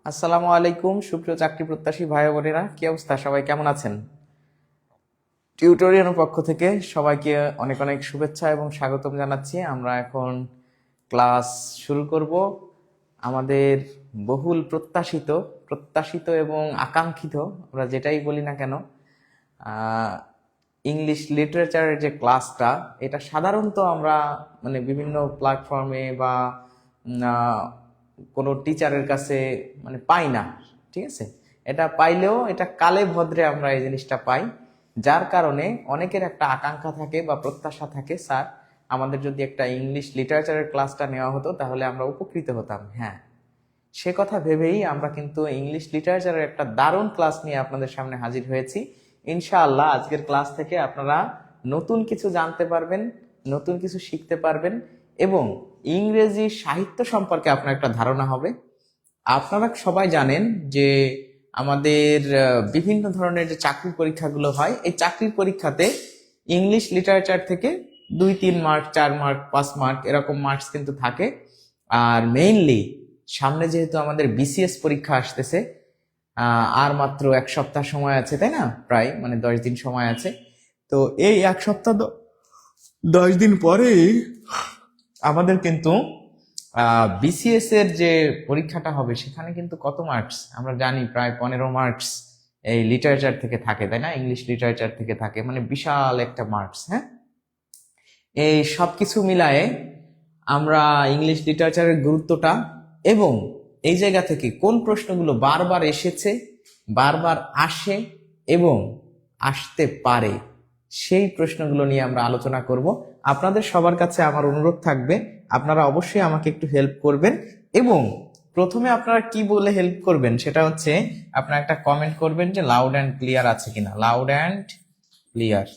আসসালামু আলাইকুম সুপ্রিয় চাকরি প্রত্যাশী ভাই বোনেরা, কি অবস্থা? সবাই কেমন আছেন? টিউটোরিয়ালের পক্ষ থেকে সবাইকে অনেক অনেক শুভেচ্ছা এবং স্বাগতম জানাচ্ছি। আমরা এখন ক্লাস শুরু করব। আমাদের বহুল প্রত্যাশিত প্রত্যাশিত এবং আকাঙ্ক্ষিত, আমরা যেটাই বলি না কেন, ইংলিশ লিটারেচারের যে ক্লাসটা, এটা সাধারণত আমরা বিভিন্ন প্ল্যাটফর্মে বা কোনো টিচারের কাছে পাই না। ঠিক আছে, এটা পাইলেও এটা কালে ভদ্রে আমরা এই জিনিসটা পাই, যার কারণে অনেকের একটা আকাঙ্ক্ষা থাকে বা প্রত্যাশা থাকে, স্যার আমাদের যদি একটা ইংলিশ লিটারেচারের ক্লাসটা নেওয়া হতো তাহলে আমরা উপকৃত হতাম। হ্যাঁ, সে কথা ভেবেই আমরা কিন্তু ইংলিশ লিটারেচারের একটা দারুণ ক্লাস নিয়ে আপনাদের সামনে হাজির হয়েছি। ইনশাআল্লাহ আজকের ক্লাস থেকে আপনারা নতুন কিছু জানতে পারবেন, নতুন কিছু শিখতে পারবেন এবং ইংরেজি সাহিত্য সম্পর্কে আপনার একটা ধারণা হবে। আপনারা সবাই জানেন যে আমাদের বিভিন্ন ধরনের যে চাকরির পরীক্ষাগুলো হয়, এই চাকরির পরীক্ষাতে ইংলিশ লিটারেচার থেকে 2-3 মার্ক, 4 মার্ক, 5 মার্ক এরকম মার্কস কিন্তু থাকে। আর মেইনলি সামনে যেহেতু আমাদের বিসিএস পরীক্ষা আসতেছে, আর মাত্র 1 সপ্তাহ সময় আছে, তাই না? প্রায় 10 দিন সময় আছে। তো এই 1 সপ্তাহ 10 দিন পরে আমাদের কিন্তু বিসিএস এর যে পরীক্ষাটা হবে সেখানে কিন্তু কত মার্কস আমরা জানি, প্রায় 15 মার্কস এই লিটারেচার থেকে থাকে, তাই না? ইংলিশ লিটারেচার থেকে থাকে, বিশাল একটা মার্কস। হ্যাঁ, এই সব কিছু মিলায়ে আমরা ইংলিশ লিটারেচারের গুরুত্বটা এবং এই জায়গা থেকে কোন প্রশ্নগুলো বারবার এসেছে, বারবার আসে এবং আসতে পারে, সেই প্রশ্নগুলো নিয়ে আমরা আলোচনা করব। আপনাদের সবার কাছে আমার অনুরোধ থাকবে, আপনারা অবশ্যই আমাকে একটু হেল্প করবেন। এবং প্রথমে আপনারা কি বলে হেল্প করবেন সেটা হচ্ছে, আপনারা একটা কমেন্ট করবেন যে লাউড অ্যান্ড ক্লিয়ার আছে কিনা। Loud and clear,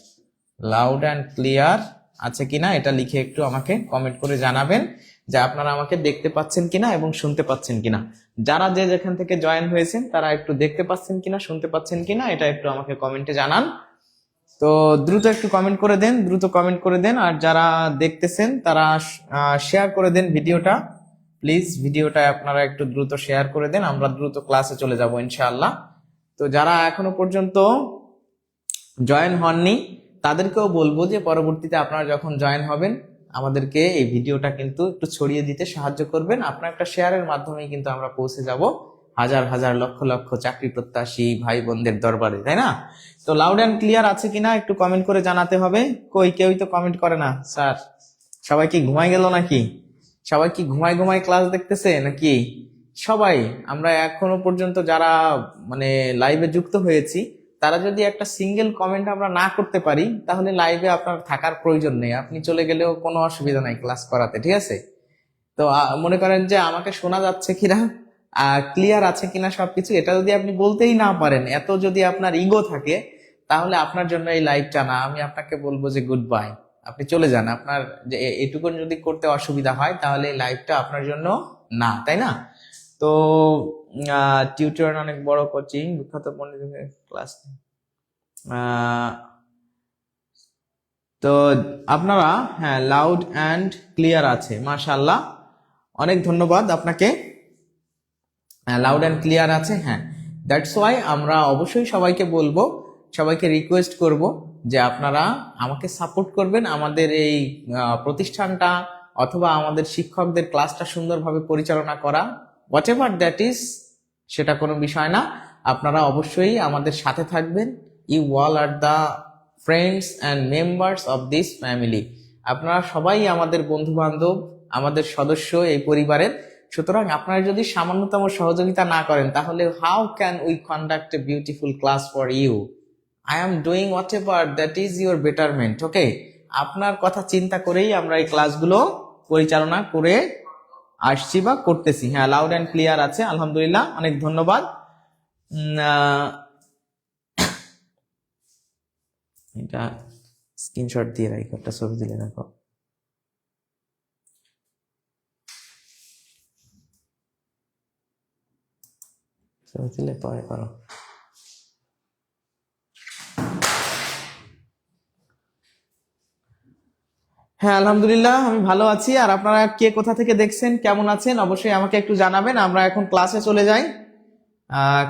loud and clear আছে কিনা এটা লিখে একটু আমাকে কমেন্ট করে জানাবেন যে আপনারা আমাকে দেখতে পাচ্ছেন কিনা এবং শুনতে পাচ্ছেন কিনা। যারা যে যেখান থেকে জয়েন হয়েছেন তারা একটু দেখতে পাচ্ছেন কিনা, শুনতে পাচ্ছেন কিনা, এটা একটু আমাকে কমেন্টে জানান। তো দ্রুত একটু কমেন্ট করে দেন, দ্রুত কমেন্ট করে দেন। আর যারা দেখতেছেন তারা শেয়ার করে দেন ভিডিওটা, প্লিজ ভিডিওটা আপনারা একটু দ্রুত শেয়ার করে দেন, আমরা দ্রুত ক্লাসে চলে যাব ইনশাআল্লাহ। তো যারা এখনো পর্যন্ত জয়েন হননি তাদেরকেও বলবো যে পরবর্তীতে আপনারা যখন জয়েন হবেন আমাদেরকে এই ভিডিওটা কিন্তু একটু ছড়িয়ে দিতে সাহায্য করবেন। আপনার একটা শেয়ারের মাধ্যমেই কিন্তু আমরা পৌঁছে যাব হাজার হাজার লক্ষ লক্ষ চাকরি প্রত্যাশী ভাই বোনদের দরবারে, তাই না? তো লাউড অ্যান্ড ক্লিয়ার আছে কিনা একটু কমেন্ট করে জানাতে হবে। কই, কেউই তো কমেন্ট করে না স্যার। সবাই কি ঘুমাই গেল নাকি? সবাই কি ঘুমাই ঘুমাই ক্লাস দেখতেছে নাকি? সবাই আমরা এখনো পর্যন্ত যারা লাইভে যুক্ত হয়েছি, তারা যদি একটা সিঙ্গেল কমেন্ট আমরা না করতে পারি তাহলে লাইভে আপনার থাকার প্রয়োজন নেই, আপনি চলে গেলেও কোনো অসুবিধা নাই ক্লাস করাতে। ঠিক আছে? তো মনে করেন যে আমাকে শোনা যাচ্ছে কিনা, ক্লিয়ার আছে কিনা সবকিছু, এটা যদি আপনি বলতেই না পারেন, এত যদি আপনার ইগো থাকে, তাহলে আপনার জন্য এই লাইভটা না। আমি আপনাকে বলবো যে গুড বাই, আপনি চলে যান। আপনার যে এটুকুন যদি করতে অসুবিধা হয় তাহলে এই লাইভটা আপনার জন্য না, তাই না? তো টিউটোরিয়াল অনেক বড় কোচিং, বিখ্যাত পণ্ডিতের ক্লাস। তো আপনারা, হ্যাঁ, লাউড অ্যান্ড ক্লিয়ার আছে, মাশাআল্লাহ, অনেক ধন্যবাদ আপনাকে। লাউড অ্যান্ড ক্লিয়ার আছে, হ্যাঁ। দ্যাটস ওয়াই আমরা অবশ্যই সবাইকে বলবো, সবাইকে রিকোয়েস্ট করব যে আপনারা আমাকে সাপোর্ট করবেন, আমাদের এই প্রতিষ্ঠানটা অথবা আমাদের শিক্ষকদের ক্লাসটা সুন্দরভাবে পরিচালনা করা, হোয়াট এভার দ্যাট ইজ, সেটা কোনো বিষয় না। আপনারা অবশ্যই আমাদের সাথে থাকবেন। You all are the friends and members of this family. আপনারা সবাই আমাদের বন্ধু বান্ধব, আমাদের সদস্য এই পরিবারের। সুতরাং আপনারা যদি সামান্যতম সহযোগিতা না করেন তাহলে how can we conduct a beautiful class for you? I am doing whatever that is your betterment. Okay, আপনার কথা চিন্তা করেই আমরা এই ক্লাসগুলো পরিচালনা করে আসছি বা করতেছি। হ্যাঁ, লাউড অ্যান্ড ক্লিয়ার আছে, আলহামদুলিল্লাহ, অনেক ধন্যবাদ। এটা স্ক্রিনশট দিয়ে রাখো, একটা ছবি দিলে রাখো। ছবি দিলে পরে করো। হ্যাঁ, আলহামদুলিল্লাহ, আমি ভালো আছি। আর আপনারা কে কোথা থেকে দেখছেন, কেমন আছেন, অবশ্যই আমাকে একটু জানাবেন। আমরা এখন ক্লাসে চলে যাই।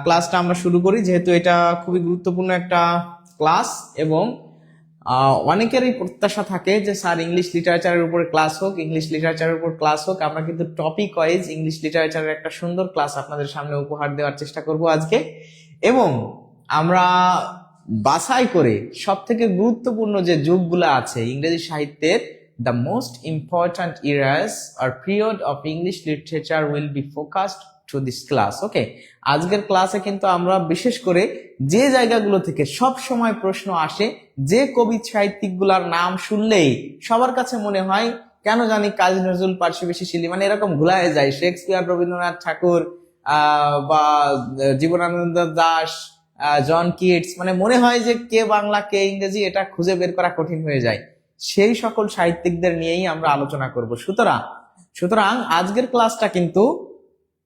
ক্লাসটা আমরা শুরু করি, যেহেতু এটা খুবই গুরুত্বপূর্ণ একটা ক্লাস এবং অনেকেরই প্রত্যাশা থাকে যে স্যার ইংলিশ লিটারেচারের উপর ক্লাস হোক, ইংলিশ লিটারেচারের উপর ক্লাস হোক। আমরা কিন্তু টপিক ওয়াইজ ইংলিশ লিটারেচারের একটা সুন্দর ক্লাস আপনাদের সামনে উপহার দেওয়ার চেষ্টা করব আজকে, এবং আমরা বাছাই করে সব থেকে গুরুত্বপূর্ণ যে যুগগুলো আছে ইংরেজি সাহিত্যের, the most important eras or period of English literature will be focused to this class. Okay, আজকের ক্লাসে কিন্তু আমরা বিশেষ করে যে জায়গাগুলো থেকে সব সময় প্রশ্ন আসে, যে কবি সাহিত্যিকগুলোর নাম শুনলেই সবার কাছে মনে হয় কেন জানি কাজী নজরুল, পার্সিবিসি শিলি, মানে এরকম ঘুলায় যায়, শেক্সপিয়ার, রবীন্দ্রনাথ ঠাকুর বা জীবনানন্দ দাশ, জন কিটস, মানে মনে হয় যে কে বাংলা কে ইংরেজি এটা খুঁজে বের করা কঠিন হয়ে যায়। সেই সকল সাহিত্যিকদের নিয়েই আমরা আলোচনা করব। সুতরাং আজকের ক্লাসটা কিন্তু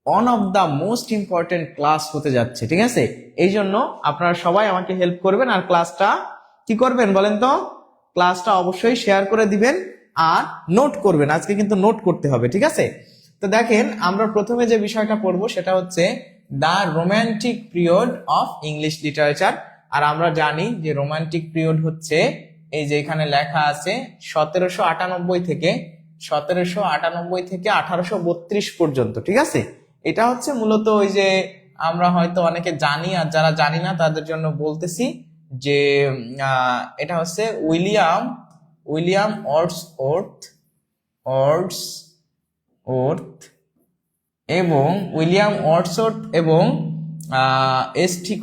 one of the most important class হতে যাচ্ছে, ঠিক আছে? এই জন্য আপনারা সবাই আমাকে হেল্প করবেন, আর ক্লাসটা কি করবেন বলেন তো? ক্লাসটা অবশ্যই শেয়ার করে দিবেন আর নোট করবেন। আজকে কিন্তু নোট করতে হবে, ঠিক আছে? তো দেখেন, আমরা প্রথমে যে বিষয়টা পড়বো সেটা হচ্ছে the romantic period of English literature. আর আমরা জানি যে রোমান্টিক পিরিয়ড হচ্ছে এই যে এখানে লেখা আছে 1798 থেকে 1832 পর্যন্ত, ঠিক আছে? এটা হচ্ছে মূলত ওই যে আমরা হয়তো অনেকে জানি, আর যারা জানি না তাদের জন্য বলতেছি যে এটা হচ্ছে উইলিয়াম ওর্থ এবং উইলিয়াম ওয়ার্ডসওয়ার্থ এবং এস.টি.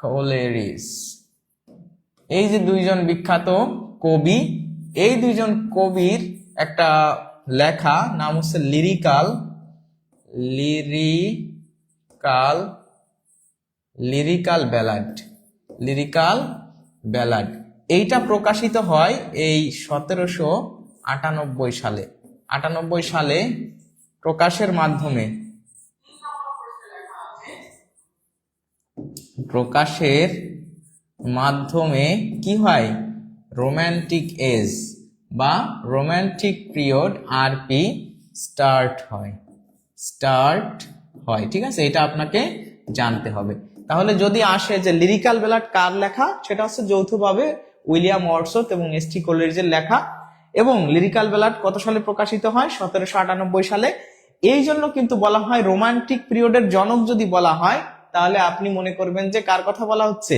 কোলেরিজ, এই যে দুইজন বিখ্যাত কবি, এই দুইজন কবির একটা লেখা নাম হচ্ছে লিরিক্যাল ব্যালাড। এইটা প্রকাশিত হয় এই 1798 সালে। 98 সালে প্রকাশের মাধ্যমে কি হয়? রোমান্টিক এজ বা রোমান্টিক পিরিয়ড আরপি স্টার্ট হয়, ঠিক আছে? এটা আপনাকে জানতে হবে। তাহলে যদি আসে যে লিরিক্যাল ব্যালাড কার লেখা, সেটা হচ্ছে যৌথভাবে উইলিয়াম ওয়ার্ডসওয়ার্থ এবং এস.টি. কোলেরিজের লেখা। এবং লিরিক্যাল ব্যালাড কত সালে প্রকাশিত হয়? 1798 সালে। এই জন্য কিন্তু বলা হয় রোমান্টিক পিরিয়ডের জনক যদি বলা হয়, তাহলে আপনি মনে করবেন যে কার কথা বলা হচ্ছে?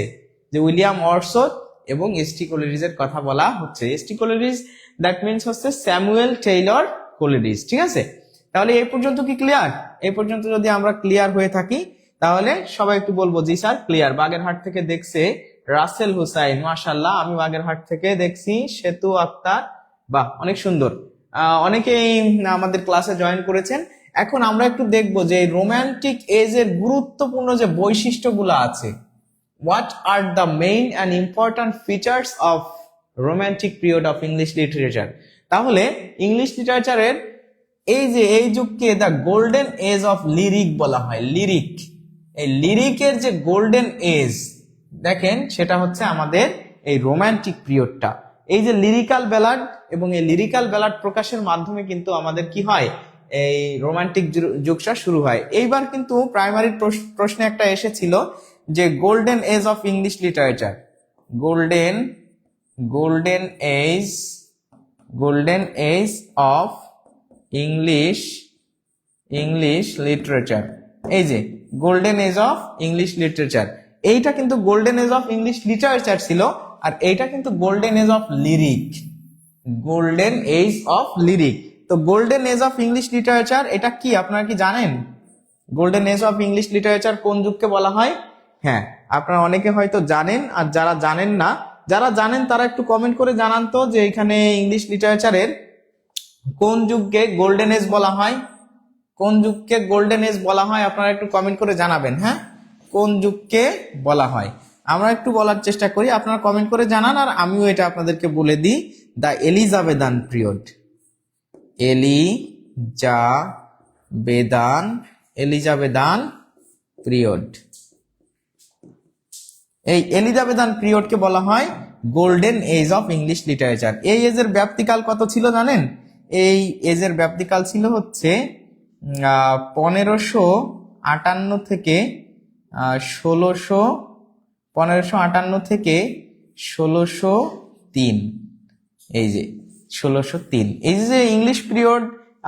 যে উইলিয়াম ওয়ার্ডসওয়ার্থ এবং এস.টি. কোলেরিজের কথা বলা হচ্ছে। এস.টি. কোলেরিজ দ্যাট মিনস হচ্ছে স্যামুয়েল টেইলর কোলেরিজ, ঠিক আছে? তাহলে এই পর্যন্ত কি ক্লিয়ার? এই পর্যন্ত যদি আমরা ক্লিয়ার হয়ে থাকি তাহলে সবাই একটু বলবো জি স্যার ক্লিয়ার। বাগেরহাট থেকে দেখছে রাসেল হুসাইন, মাশাআল্লাহ। আমি বাগেরহাট থেকে দেখছি সেতু আক্তার, বাহ, অনেক সুন্দর। অনেকেই আমাদের ক্লাসে জয়েন করেছেন। এখন আমরা একটু দেখবো যে রোমান্টিক এজের গুরুত্বপূর্ণ যে বৈশিষ্ট্যগুলো আছে। What are the main and important features of romantic period of English literature? তাহলে ইংলিশ লিটারেচারের এই যুগকে the golden age of lyric বলা হয়। এই লিরিকের যে গোল্ডেন এজ দেখেন, সেটা হচ্ছে আমাদের এই রোমান্টিক পিরিয়ডটা। এই যে লিরিক্যাল ব্যালাড এবং এই লিরিক্যাল ব্যালাড প্রকাশের মাধ্যমে কিন্তু আমাদের কি হয়? এই রোমান্টিক যুগটা শুরু হয়। এইবার কিন্তু প্রাইমারি প্রশ্নে একটা এসেছিল যে golden age of English literature, golden age of English literature. এই যে golden age of English literature, এইটা কিন্তু golden age of English literature ছিল, আর এইটা কিন্তু গোল্ডেন এজ অফ লিরিক। তো golden age of English literature এটা কি আপনারা কি জানেন? Golden age of English literature কোন যুগকে বলা হয়? হ্যাঁ, আপনারা অনেকে হয়তো জানেন, আর যারা জানেন তারা একটু কমেন্ট করে জানান তো যে এখানে ইংলিশ লিটারেচারের কোন যুগকে গোল্ডেন এজ বলা হয়? আপনারা একটু কমেন্ট করে জানাবেন। হ্যাঁ, কোন যুগকে বলা হয় আমরা একটু বলার চেষ্টা করি, আপনারা কমেন্ট করে জানান, আর আমিও এটা আপনাদেরকে বলে দিই। The Elizabethan period, Elizabethan period. এই এলিজাবেথান পিরিয়ডকে বলা হয় golden age of English literature. এই এজের ব্যাপ্তিকাল কত ছিল জানেন? এই এজের ব্যাপ্তিকাল ছিল হচ্ছে 1558 থেকে 1603, এই যে 1603, এই যে ইংলিশ পিরিয়ড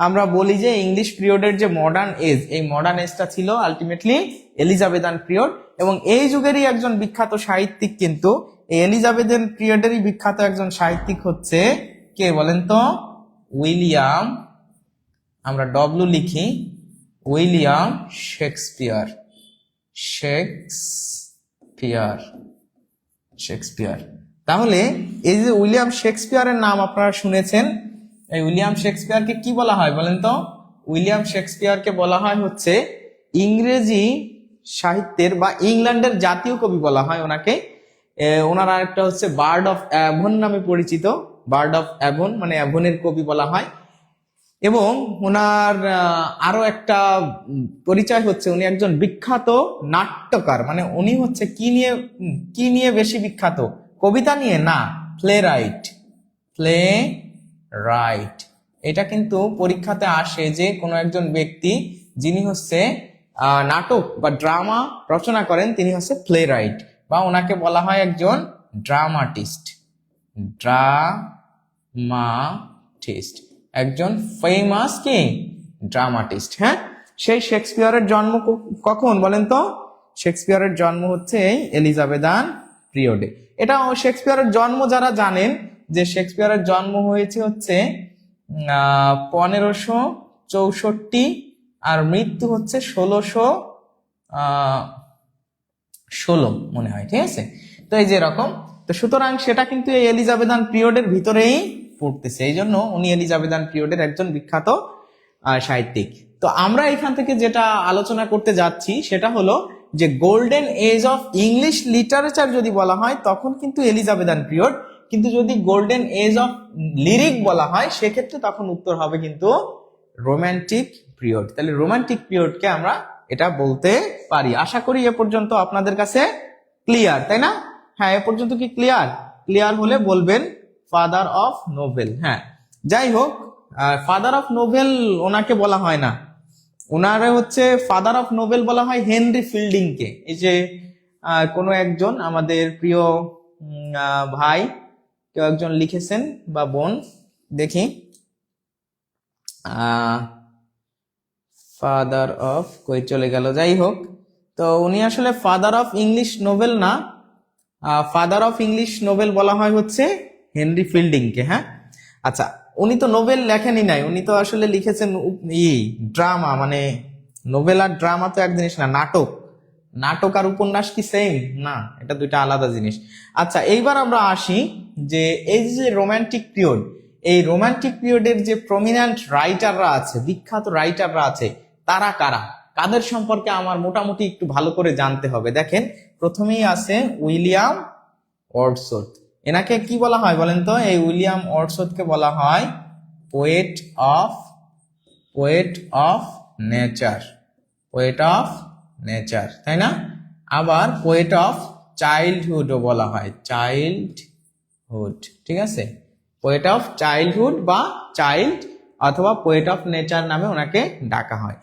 আমরা বলি যে ইংলিশ পিরিয়ডের যে মডার্ন এজ, এই মডার্ন এজটা ছিল আলটিমেটলি এলিজাবেথান পিরিয়ড। এবং এই যুগেরই একজন বিখ্যাত সাহিত্যিক, কিন্তু এই এলিজাবেথান পিরিয়ডেরই বিখ্যাত একজন সাহিত্যিক হচ্ছে কে বলেন তো? উইলিয়াম, আমরা ডব্লিউ লিখি, উইলিয়াম শেক্সপিয়ার। শেক্সপিয়ার। তাহলে এই যে উইলিয়াম শেক্সপিয়ারের নাম আপনারা শুনেছেন, এই উইলিয়াম শেক্সপিয়ারকে কি বলা হয় বলেন তো? উইলিয়াম শেক্সপিয়ারকে বলা হয় হচ্ছে ইংরেজি সাহিত্যের বা ইংল্যান্ডের জাতীয় কবি বলা হয় ওনাকে। ওনার আরেকটা হচ্ছে বার্ড অফ অ্যাভন নামে পরিচিত, বার্ড অফ অ্যাভন মানে অ্যাভনের কবি বলা হয়। এবং ওনার আরো একটা পরিচয় হচ্ছে উনি একজন বিখ্যাত নাট্যকার। মানে উনি হচ্ছে কি নিয়ে বেশি বিখ্যাত? কবিতা নিয়ে না, প্লে রাইট। এটা কিন্তু পরীক্ষাতে আসে যে কোনো একজন ব্যক্তি যিনি হচ্ছে নাটক বা ড্রামা রচনা করেন তিনি হচ্ছে প্লে রাইট, বা ওনাকে বলা হয় একজন ড্রামাটিস্ট, একজন ফেমাস কি ড্রামাটিস্ট। হ্যাঁ, সেই শেক্সপিয়ারের জন্ম কখন বলেন তো? শেক্সপিয়ারের জন্ম হচ্ছে এই এলিজাবেথান পিরিয়ডে। এটা শেক্সপিয়ারের জন্ম যারা জানেন যে শেক্সপিয়ারের জন্ম হয়েছে হচ্ছে 1564 আর মৃত্যু হচ্ছে 1616 মনে হয়, ঠিক আছে? তো এই যে এরকম, তো সুতরাং সেটা কিন্তু এই এলিজাবেথান পিরিয়ডের ভিতরেই পড়তেছে, এই জন্য উনি এলিজাবেথান পিরিয়ডের একজন বিখ্যাত সাহিত্যিক। তো আমরা এখান থেকে যেটা আলোচনা করতে যাচ্ছি সেটা হলো যে golden age of English literature যদি বলা হয় তখন কিন্তু এলিজাবেথান পিরিয়ড, কিন্তু যদি গোল্ডেন এজ অফ লিরিক বলা হয় সেক্ষেত্রে তখন উত্তর হবে কিন্তু রোমান্টিক পিরিয়ড। তাহলে রোমান্টিক পিরিয়ডকে আমরা এটা বলতে পারি। আশা করি এ পর্যন্ত আপনাদের কাছে ক্লিয়ার, তাই না? হ্যাঁ, এ পর্যন্ত কি ক্লিয়ার হলে বলবেন ফাদার অফ নোবেল। হ্যাঁ, যাই হোক, ফাদার অফ নোবেল ওনাকে বলা হয় না, ওনারে হচ্ছে ফাদার অফ নোবেল বলা হয় হেনরি ফিল্ডিংকে। এই যে কোনো একজন আমাদের প্রিয় ভাই কেউ একজন লিখেছেন বা বোন, দেখি ফাদার অফ কই চলে গেল, যাই হোক, তো উনি আসলে ফাদার অফ ইংলিশ নোবেল না, ফাদার অফ ইংলিশ নোবেল বলা হয় হচ্ছে হেনরি ফিল্ডিংকে। হ্যাঁ, আচ্ছা, উনি তো নোবেল লেখেনই নাই, উনি তো আসলে লিখেছেন ড্রামা। মানে নোবেল আর ড্রামা তো এক জিনিস না, নাটক আর উপন্যাস কি সেম না? এটা দুইটা আলাদা জিনিস। আচ্ছা, এইবার আমরা আসি যে এই যে রোমান্টিক পিরিয়ড, এই রোমান্টিক পিরিয়ডের যে প্রমিনেন্ট রাইটাররা আছে, বিখ্যাত রাইটাররা আছে, তারা কারা, কাদের সম্পর্কে আমার মোটামুটি একটু ভালো করে জানতে হবে। দেখেন, প্রথমেই আছে উইলিয়াম ওয়ার্ডসওয়ার্থ। এনাকে কি বলা হয় বলেন তো? এই উইলিয়াম ওয়ার্ডসওয়ার্থকে বলা হয় পোয়েট অফ নেচার, তাই না? আবার পোয়েট অফ চাইল্ডহুডও বলা হয়, ঠিক আছে? পোয়েট অফ চাইল্ডহুড বা চাইল্ড অথবা পোয়েট অফ নেচার নামে ওনাকে ডাকা হয়।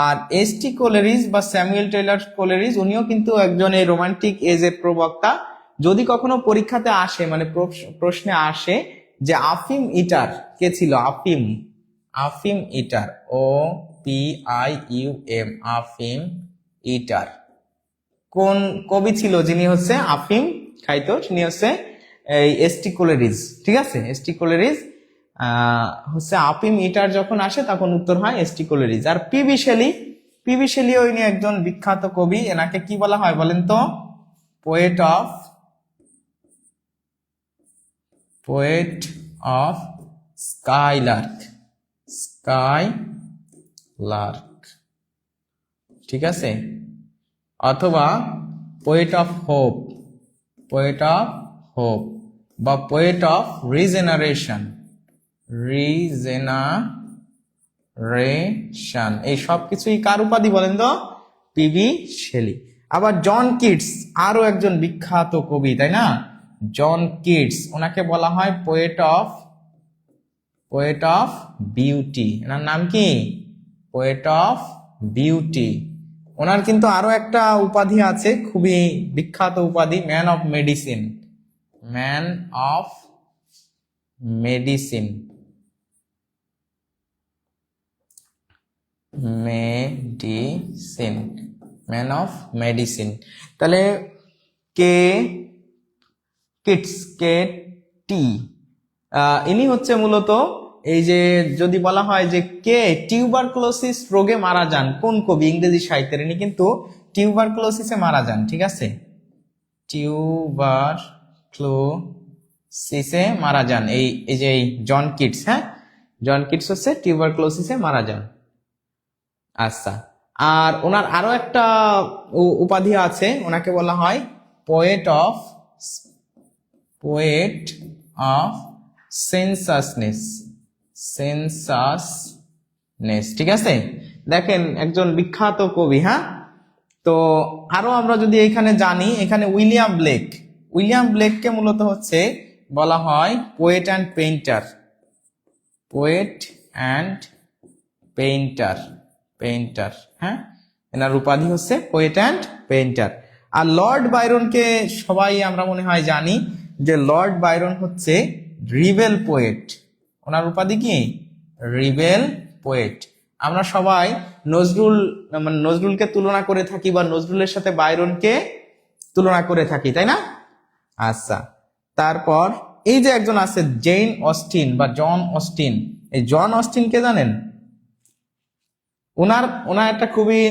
আর এস.টি. কোলেরিজ বা স্যামুয়েল টেইলর কোলেরিজ, উনিও কিন্তু একজন এই রোমান্টিক এজের প্রবক্তা। যদি কখনো পরীক্ষাতে আসে, মানে প্রশ্নে আসে যে আফিম ইটার কে ছিল, আফিম ইটার, OPIUM, আফিম ইটার কোন কবি ছিল যিনি হচ্ছে আফিম খাইতো? তিনি হচ্ছে এই এস.টি. কোলেরিজ, ঠিক আছে? এস.টি. কোলেরিজ হচ্ছে আফিম ইটার যখন আসে তখন উত্তর হয় এস.টি. কোলেরিজ। আর পিবি শেলি ইনি একজন বিখ্যাত কবি, এনাকে কি বলা হয় বলেন তো? পোয়েট অফ স্কাইলার্ক, ঠিক আছে? অথবা পোয়েট অফ হোপ বা পোয়েট অফ রিজেনারেশন, এই সব কিছুই কার উপাধি বলেন তো? PB Shelley. আবার জন কিটস, আরো একজন বিখ্যাত কবি, তাই না? জন কিটস, ওনাকে বলা হয় পোয়েট অফ বিউটি। এনার নাম কি? Poet of beauty. ওনার কিন্তু আরো একটা উপাধি আছে, খুবই বিখ্যাত উপাধি, man of medicine. Man of medicine, medicine, man of medicine. তাহলে কে কিটস, কে টি, ইনি হচ্ছে মূলত এই যে যদি বলা হয় যে কে টিউবারকুলোসিস রোগে মারা যান, কোন কবি ইংরেজি সাহিত্যের, ইনি কিন্তু টিউবারকুলোসিসে মারা যান, ঠিক আছে, টিউবারকুলোসিসে মারা যান, এই যে জন কিটস, হ্যাঁ, জন কিটস হচ্ছে টিউবারকুলোসিসে মারা যান। আচ্ছা, আর ওনার আরো একটা উপাধি আছে, ওনাকে বলা হয় পোয়েট অফ সেন্সাসনেস, সেন্সাসনেস, ঠিক আছে। দেখেন একজন বিখ্যাত কবি, হ্যাঁ। তো আরো আমরা যদি এখানে জানি, এখানে উইলিয়াম ব্লেককে মূলত হচ্ছে বলা হয় poet and painter, poet and painter, হ্যাঁ, এনার উপাধি হচ্ছে পোয়েট অ্যান্ড পেইন্টার। আর লর্ড বাইরনকে সবাই আমরা মনে হয় জানি যে লর্ড বাইরন হচ্ছে রিবেল পোয়েট। ওনার উপাধি কি? Rebel poet. আমরা সবাই নজরুলকে তুলনা করে থাকি বা নজরুলের সাথে বাইরনকে তুলনা করে থাকি, তাই না? আচ্ছা, তারপর এই যে একজন আছে জেন অস্টিন বা জন অস্টিন, এই জন অস্টিনকে জানেন? ওনার একটা খুবই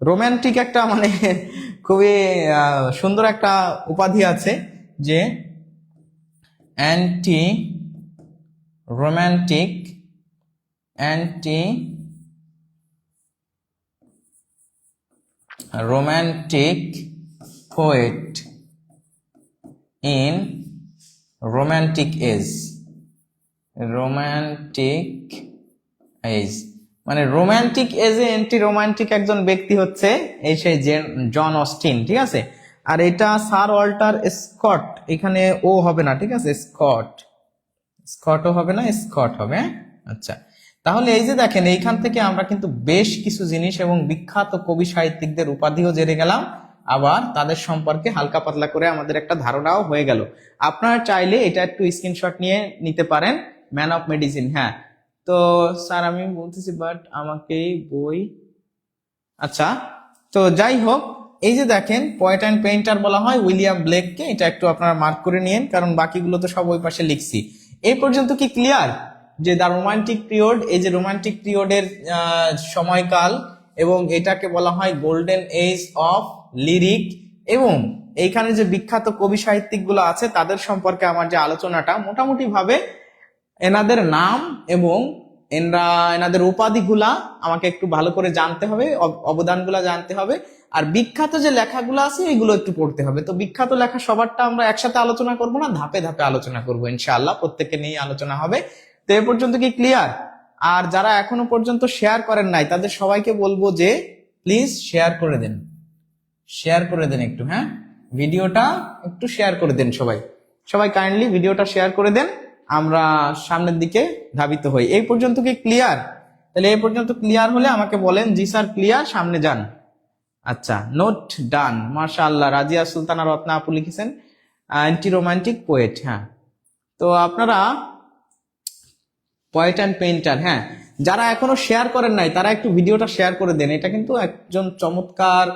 রোমান্টিক একটা মানে খুবই সুন্দর একটা উপাধি আছে যে anti romantic poet in romantic age, মানে রোমান্টিক এজে অ্যান্টি রোমান্টিক একজন ব্যক্তি হচ্ছে এই সেই জন অস্টিন, ঠিক আছে। আর এটা স্যার ওয়াল্টার স্কট, এখানে ও হবে না, ঠিক আছে, স্কটও হবে না, স্কট হবে। আচ্ছা, তাহলে এই যে দেখেন এইখান থেকে আমরা কিন্তু বেশ কিছু জিনিস এবং বিখ্যাত কবি সাহিত্যিকদের উপাধিও জেনে গেলাম, আবার তাদের সম্পর্কে হালকা পাতলা করে আমাদের একটা ধারণাও হয়ে গেল। আপনারা চাইলে এটা একটু স্ক্রিনশট নিয়ে নিতে পারেন, ম্যান অফ মেডিসিন। হ্যাঁ, তো স্যার আমি বলতেছি বাট আমাকে বই, আচ্ছা, তো যাই হোক, এই যে দেখেন পোয়েট অ্যান্ড পেইন্টার বলা হয় উইলিয়াম ব্লেককে, এটা একটু আপনারা মার্ক করে নিন, কারণ বাকিগুলো তো সব ওই পাশে লিখছি। এই পর্যন্ত কি ক্লিয়ার যে দ্য রোমান্টিক পিরিয়ড, এই যে রোমান্টিক পিরিয়ডের সময়কাল, এবং এটাকে বলা হয় গোল্ডেন এজ অফ লিরিক, এবং এইখানে যে বিখ্যাত কবি সাহিত্যিক গুলো আছে তাদের সম্পর্কে আমার যে আলোচনাটা, মোটামুটি ভাবে এনাদের নাম এবং এনাদের উপাধিগুলা আমাকে একটু ভালো করে জানতে হবে, অবদানগুলা জানতে হবে, আর বিখ্যাত যে লেখাগুলো আছে এগুলো একটু পড়তে হবে। তো বিখ্যাত লেখা সবারটা আমরা একসাথে আলোচনা করব না, ধাপে ধাপে আলোচনা করব ইনশাআল্লাহ, প্রত্যেককে নিয়ে আলোচনা হবে। তো এ পর্যন্ত কি ক্লিয়ার? আর যারা এখনো পর্যন্ত শেয়ার করেন নাই তাদের সবাইকে বলবো যে প্লিজ শেয়ার করে দেন একটু, হ্যাঁ, ভিডিওটা একটু শেয়ার করে দেন, সবাই কাইন্ডলি ভিডিওটা শেয়ার করে দেন, আমরা সামনের দিকে ধাবিত হই। এই পর্যন্ত কি ক্লিয়ার? তাহলে এই পর্যন্ত ক্লিয়ার হলে আমাকে বলেন জি স্যার ক্লিয়ার, সামনে যান। আচ্ছা, নোট ডান, মাশাআল্লাহ। রাজিয়া সুলতানা রত্না আপু লিখেছেন অ্যান্টি রোমান্টিক পোয়েট। হ্যাঁ, তো আপনারা পোয়েট অ্যান্ড পেইন্টার, হ্যাঁ, যারা এখনো শেয়ার করেন নাই তারা একটু ভিডিওটা শেয়ার করে দেন। এটা কিন্তু একজন চমৎকার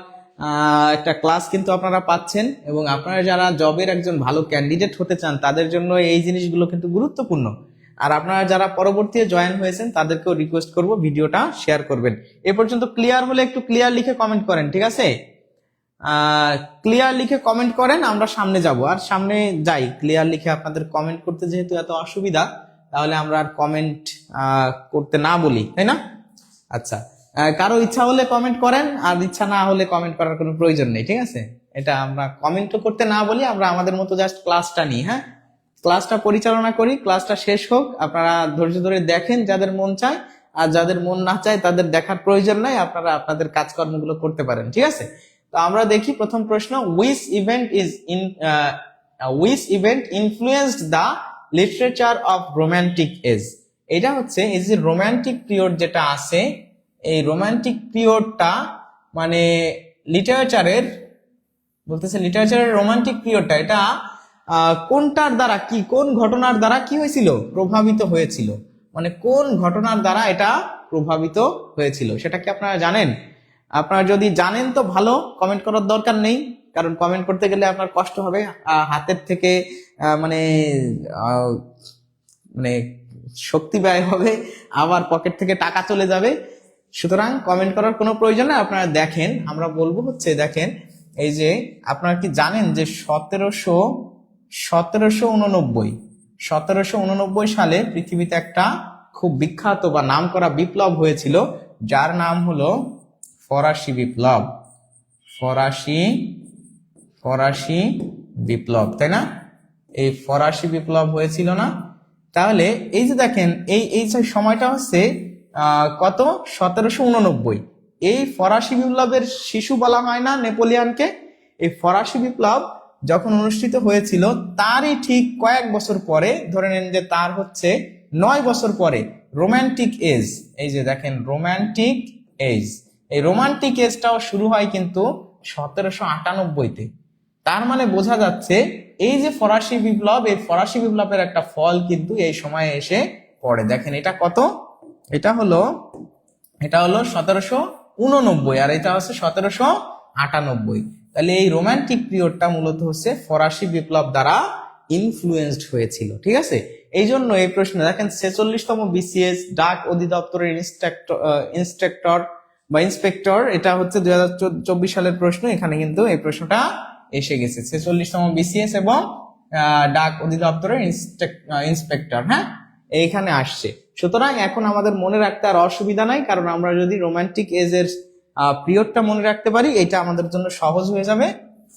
একটা ক্লাস কিন্তু আপনারা পাচ্ছেন, এবং আপনারা যারা জবের একজন ভালো ক্যান্ডিডেট হতে চান তাদের জন্য এই জিনিসগুলো কিন্তু গুরুত্বপূর্ণ। আর আপনারা যারা পরবর্তীতে জয়েন হয়েছেন তাদেরকেও রিকোয়েস্ট করব ভিডিওটা শেয়ার করবেন। এ পর্যন্ত ক্লিয়ার হলে একটু ক্লিয়ার লিখে কমেন্ট করেন, ঠিক আছে? ক্লিয়ার লিখে কমেন্ট করেন, আমরা সামনে যাব। আর সামনে যাই, ক্লিয়ার লিখে আপনাদের কমেন্ট করতে যেহেতু এত অসুবিধা, তাহলে আমরা আর কমেন্ট করতে না বলি, তাই না? আচ্ছা, কারো ইচ্ছা হলে কমেন্ট করেন, আর ইচ্ছা না হলে কমেন্ট করার কোনো প্রয়োজন নেই, ঠিক আছে? এটা আমরা কমেন্টও করতে না বলি, আমরা আমাদের মতো জাস্ট ক্লাসটা নিই, হ্যাঁ, ক্লাসটা পরিচালনা করি, ক্লাসটা শেষ হোক, আপনারা ধৈর্য ধরে দেখেন যাদের মন চায়, আর যাদের মন না চায় তাদের দেখার প্রয়োজন নাই, আপনারা আপনাদের কাজকর্মগুলো করতে পারেন, ঠিক আছে? তো আমরা দেখি প্রথম প্রশ্ন, which event influenced the literature of romantic age? এটা হচ্ছে এই যে রোমান্টিক পিরিয়ড যেটা আছে, এই রোমান্টিক পিরিয়ডটা মানে লিটারেচারের রোমান্টিক পিরিয়ডটা এটা কোনটার দ্বারা কি, কোন ঘটনার দ্বারা কি হয়েছিল, প্রভাবিত হয়েছিল, মানে কোন ঘটনার দ্বারা এটা প্রভাবিত হয়েছিল সেটা কি আপনারা জানেন? আপনারা যদি জানেন তো ভালো, কমেন্ট করার দরকার নেই, কারণ কমেন্ট করতে গেলে আপনার কষ্ট হবে, হাতের থেকে মানে মানে শক্তি ব্যয় হবে, আবার পকেট থেকে টাকা চলে যাবে। সুতরাং কমেন্ট করার কোনো প্রয়োজন নেই। আপনারা দেখেন, আমরা বলবো হচ্ছে দেখেন, এই যে আপনারা কি জানেন যে 1789 সালে পৃথিবীতে একটা খুব বিখ্যাত বা নামকরা বিপ্লব হয়েছিল, যার নাম হলো ফরাসি বিপ্লব। ফরাসি বিপ্লব, তাই না? এই ফরাসি বিপ্লব হয়েছিল না? তাহলে এই যে দেখেন এই সময়টা হচ্ছে কত, 1789। এই ফরাসি বিপ্লবের শিশু বলা হয় না নেপোলিয়নকে? এই ফরাসি বিপ্লব যখন অনুষ্ঠিত হয়েছিল তারই ঠিক কয়েক বছর পরে, ধরে নেন যে তার হচ্ছে 9 বছর পরে রোমান্টিক এজ, এই যে দেখেন রোমান্টিক এজ, এই রোমান্টিক এজটাও শুরু হয় কিন্তু 1798-তে। তার মানে বোঝা যাচ্ছে এই যে ফরাসি বিপ্লব, এই ফরাসি বিপ্লবের একটা ফল কিন্তু এই সময়ে এসে পড়ে। দেখেন এটা কত, এটা হলো 1789 আর এটা হচ্ছে 1798। তাহলে এই রোমান্টিক পিরিয়ডটা মূলত হচ্ছে ফরাসি বিপ্লব দ্বারা ইনফ্লুয়েন্সড হয়েছিল, ঠিক আছে? এই জন্য এই প্রশ্নে দেখেন 46তম বিসিএস ডাক অধিদপ্তরের ইন্সপেক্টর, এটা হচ্ছে 2024 সালের প্রশ্ন। এখানে কিন্তু এই প্রশ্নটা এসে গেছে, 46তম বিসিএস এবং ডাক অধিদপ্তরের ইন্সপেক্টর, হ্যাঁ, এইখানে আসছে। সুতরাং এখন আমাদের মনে রাখতে আর অসুবিধা নাই, কারণ আমরা যদি রোমান্টিক এজের পিরিয়ডটা মনে রাখতে পারি, এটা আমাদের জন্য সহজ হয়ে যাবে,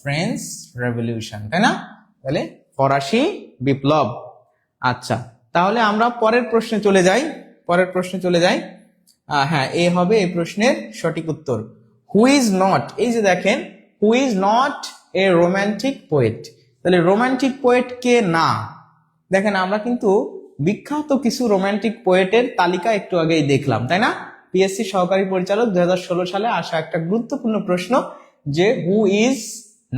ফ্রেঞ্চ রেভলিউশন, তাই না? তাহলে ফরাসি বিপ্লব। আচ্ছা, তাহলে আমরা পরের প্রশ্নে চলে যাই। হ্যাঁ, এ হবে এই প্রশ্নের সঠিক উত্তর। হু ইজ নট, এই যে দেখেন, who is not a romantic poet. তাহলে রোমান্টিক পোয়েট কে না? দেখেন আমরা কিন্তু বিখ্যাত কিছু রোমান্টিক পোয়েটের তালিকা একটু আগেই দেখলাম, তাই না? পিএসসি সহকারী পরিচালক 2016 সালে আসা একটা গুরুত্বপূর্ণ প্রশ্ন যে who is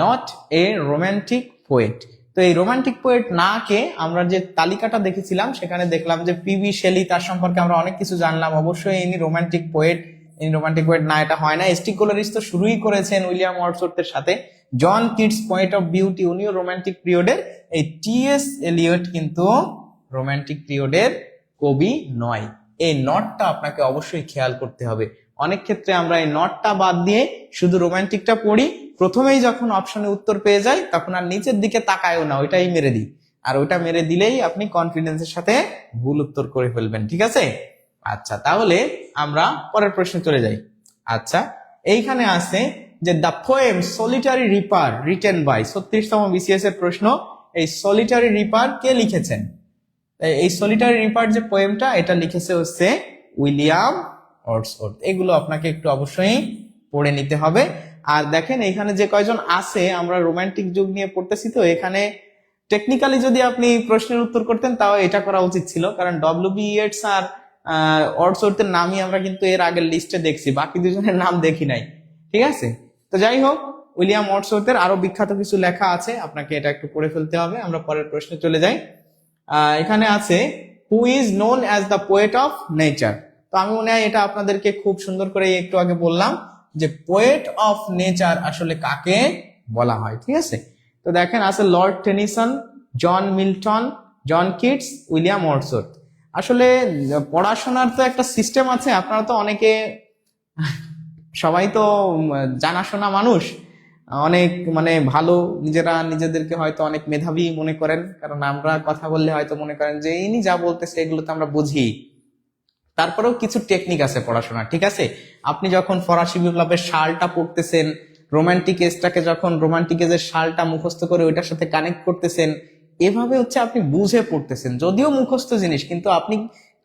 not a romantic poet. তো এই রোমান্টিক পোয়েট না কে আমরা যে তালিকাটা দেখেছিলাম সেখানে দেখলাম যে পিবি শেলি, তার সম্পর্কে আমরা অনেক কিছু জানলাম। অবশ্যই ইনি রোমান্টিক পোয়েট না, এটা হয় না। এসটি কোলারিস তো শুরুই করেছেন উইলিয়াম ওয়ার্ডসওয়ার্থের সাথে। John Keats point of beauty, উনিও রোমান্টিক পিরিয়ডের। এই টিএস এলিয়ট কিন্তু রোমান্টিক পিরিয়ডের কবি নয়। এই নটটা আপনাকে অবশ্যই খেয়াল করতে হবে। অনেক ক্ষেত্রে আমরা এই নটটা বাদ দিয়ে শুধু রোমান্টিকটা পড়ি, প্রথমেই যখন অপশনে উত্তর পেয়ে যাই তখন আর নিচের দিকে তাকায়ও না, ওইটাই মেরে দিই। আর ওইটা মেরে দিলেই আপনি কনফিডেন্সের সাথে ভুল উত্তর করে ফেলবেন, ঠিক আছে? আচ্ছা, তাহলে আমরা পরের প্রশ্নে চলে যাই। আচ্ছা, এইখানে আছে যে the poem solitary reaper written by, 36তম বিসিএস এর প্রশ্ন। এই সলিটারি রিপার কে লিখেছেন? এই সলিটারি রিপার যে পোয়েমটা, এটা লিখেছে হচ্ছে উইলিয়াম ওয়ার্ডসওয়ার্থ। এগুলো আপনাকে একটু অবশ্যই পড়ে নিতে হবে। আর দেখেন এখানে যে কয়জন আছে, আমরা রোমান্টিক যুগ নিয়ে পড়তেছি, তো এখানে টেকনিক্যালি যদি আপনি প্রশ্নের উত্তর করতেন তাও এটা করা উচিত ছিল, কারণ ডব্লিউ.বি. ইয়েটস আর ওয়ার্ডসওয়ার্থের নামই আমরা কিন্তু এর আগের লিস্টে দেখছি, বাকি দুজনের নাম দেখি নাই, ঠিক আছে? তো যাই হোক, উইলিয়াম ওয়ার্ডসওয়ার্থের আরো বিখ্যাত কিছু লেখা আছে, আপনাকে এটা একটু পড়ে ফেলতে হবে। আমরা পরের প্রশ্নে চলে যাই। এখানে আছে who is known as the poet of nature. তো আমি মনে হয় এটা আপনাদেরকে খুব সুন্দর করে একটু আগে বললাম যে পোয়েট অফ নেচার আসলে কাকে বলা হয়, ঠিক আছে? তো দেখেন আছে Lord Tennyson, John Milton, John Keats, William Wordsworth. আসলে পড়াশোনার তো একটা সিস্টেম আছে, আপনারা তো অনেকে সবাই তো জানাশোনা মানুষ, অনেক মানে ভালো, নিজেরা নিজেদেরকে হয়তো অনেক মেধাবী মনে করেন, কারণ আমরা কথা বললে হয়তো মনে করেন যে ইনি যা বলতেছে এগুলো তো আমরা বুঝি। তারপরেও কিছু টেকনিক আছে পড়াশোনা, ঠিক আছে? আপনি যখন ফরাসি বিপ্লবের সালটা পড়তেছেন, রোমান্টিক এজটাকে যখন রোমান্টিক এজের সালটা মুখস্থ করে ওইটার সাথে কানেক্ট করতেছেন, এভাবে হচ্ছে আপনি বুঝে পড়তেছেন, যদিও মুখস্থ জিনিস কিন্তু আপনি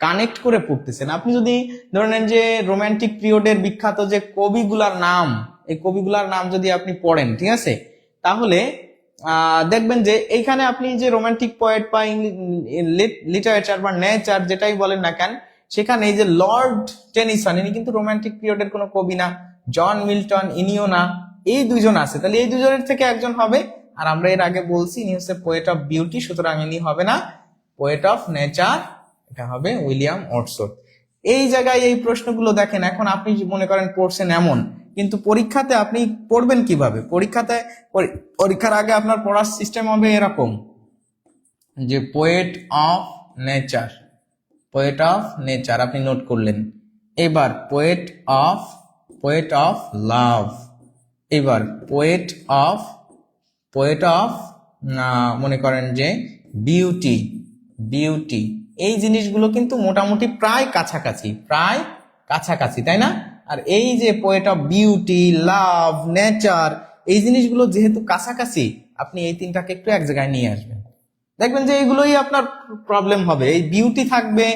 কানেক্ট করে পড়তেছেন। আপনি যদি ধরে নেন যে রোমান্টিক পিরিয়ডের বিখ্যাত যে কবিগুলার নাম, এই কবিগুলার নাম যদি আপনি পড়েন, ঠিক আছে, তাহলে দেখবেন যে এইখানে আপনি যে রোমান্টিক পোয়েট বা লিটারেচার বা নেচার যেটাই বলেন না কেন, সেখানে এই যে লর্ড টেনিসন, ইনি কিন্তু রোমান্টিক পিরিয়ডের কোনো কবি না, জন মিল্টন ইনিও না, এই দুইজন আছে, তাহলে এই দুজনের থেকে একজন হবে। আর আমরা এর আগে বলছি ইনি হচ্ছে পোয়েট অফ বিউটি, সুতরাং ইনি হবে না পোয়েট অফ নেচার, এটা হবে উইলিয়াম ওয়ার্ডসওয়ার্থ। এই জায়গায় এই প্রশ্নগুলো দেখেন, এখন আপনি মনে করেন পড়ছেন এমন, কিন্তু পরীক্ষাতে আপনি পড়বেন কিভাবে? পরীক্ষার আগে আপনার পড়ার সিস্টেম হবে এরকম যে poet of nature, poet of nature আপনি নোট করলেন। এবার পোয়েট অফ লাভ, এবার পোয়েট অফ মনে করেন যে বিউটি। এই জিনিসগুলো কিন্তু মোটামুটি প্রায় কাছাকাছি, তাই না? আর এই যে poet of beauty, love, nature, এই জিনিসগুলো যেহেতু কাছাকাছি, আপনি এই তিনটাকে একটু এক জায়গায় নিয়ে আসবেন, দেখবেন যে এইগুলোই আপনার প্রবলেম হবে। এই বিউটি থাকবে,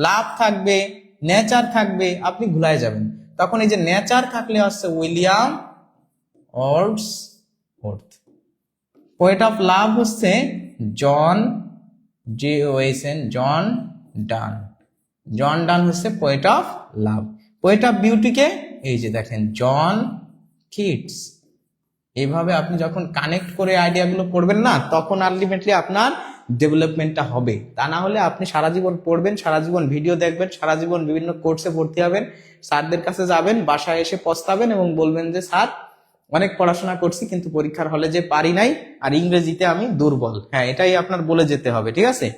লাভ থাকবে, নেচার থাকবে, আপনি ভুলাই যাবেন। তখন এই যে নেচার থাকলে হচ্ছে William Wordsworth, poet of love হচ্ছে জন ডান হচ্ছে poet of love. Poet of বিউটিকে এই যে দেখেন জন কিটস। এইভাবে আপনি যখন কানেক্ট করে আইডিয়াগুলো পড়বেন না, তখন আলটিমেটলি আপনার ডেভেলপমেন্টটা হবে। তা না হলে আপনি সারা জীবন পড়বেন, সারা জীবন ভিডিও দেখবেন, সারা জীবন বিভিন্ন কোর্সে ভর্তি হবেন, স্যারদের কাছে যাবেন, বাসায় এসে পস্তাবেন এবং বলবেন যে স্যার অনেক পড়াশোনা করছি কিন্তু পরীক্ষার হলে যে পারি নাই, আর ইংরেজিতে আমি দুর্বল। হ্যাঁ, এটাই আপনার বলে যেতে হবে, ঠিক আছে?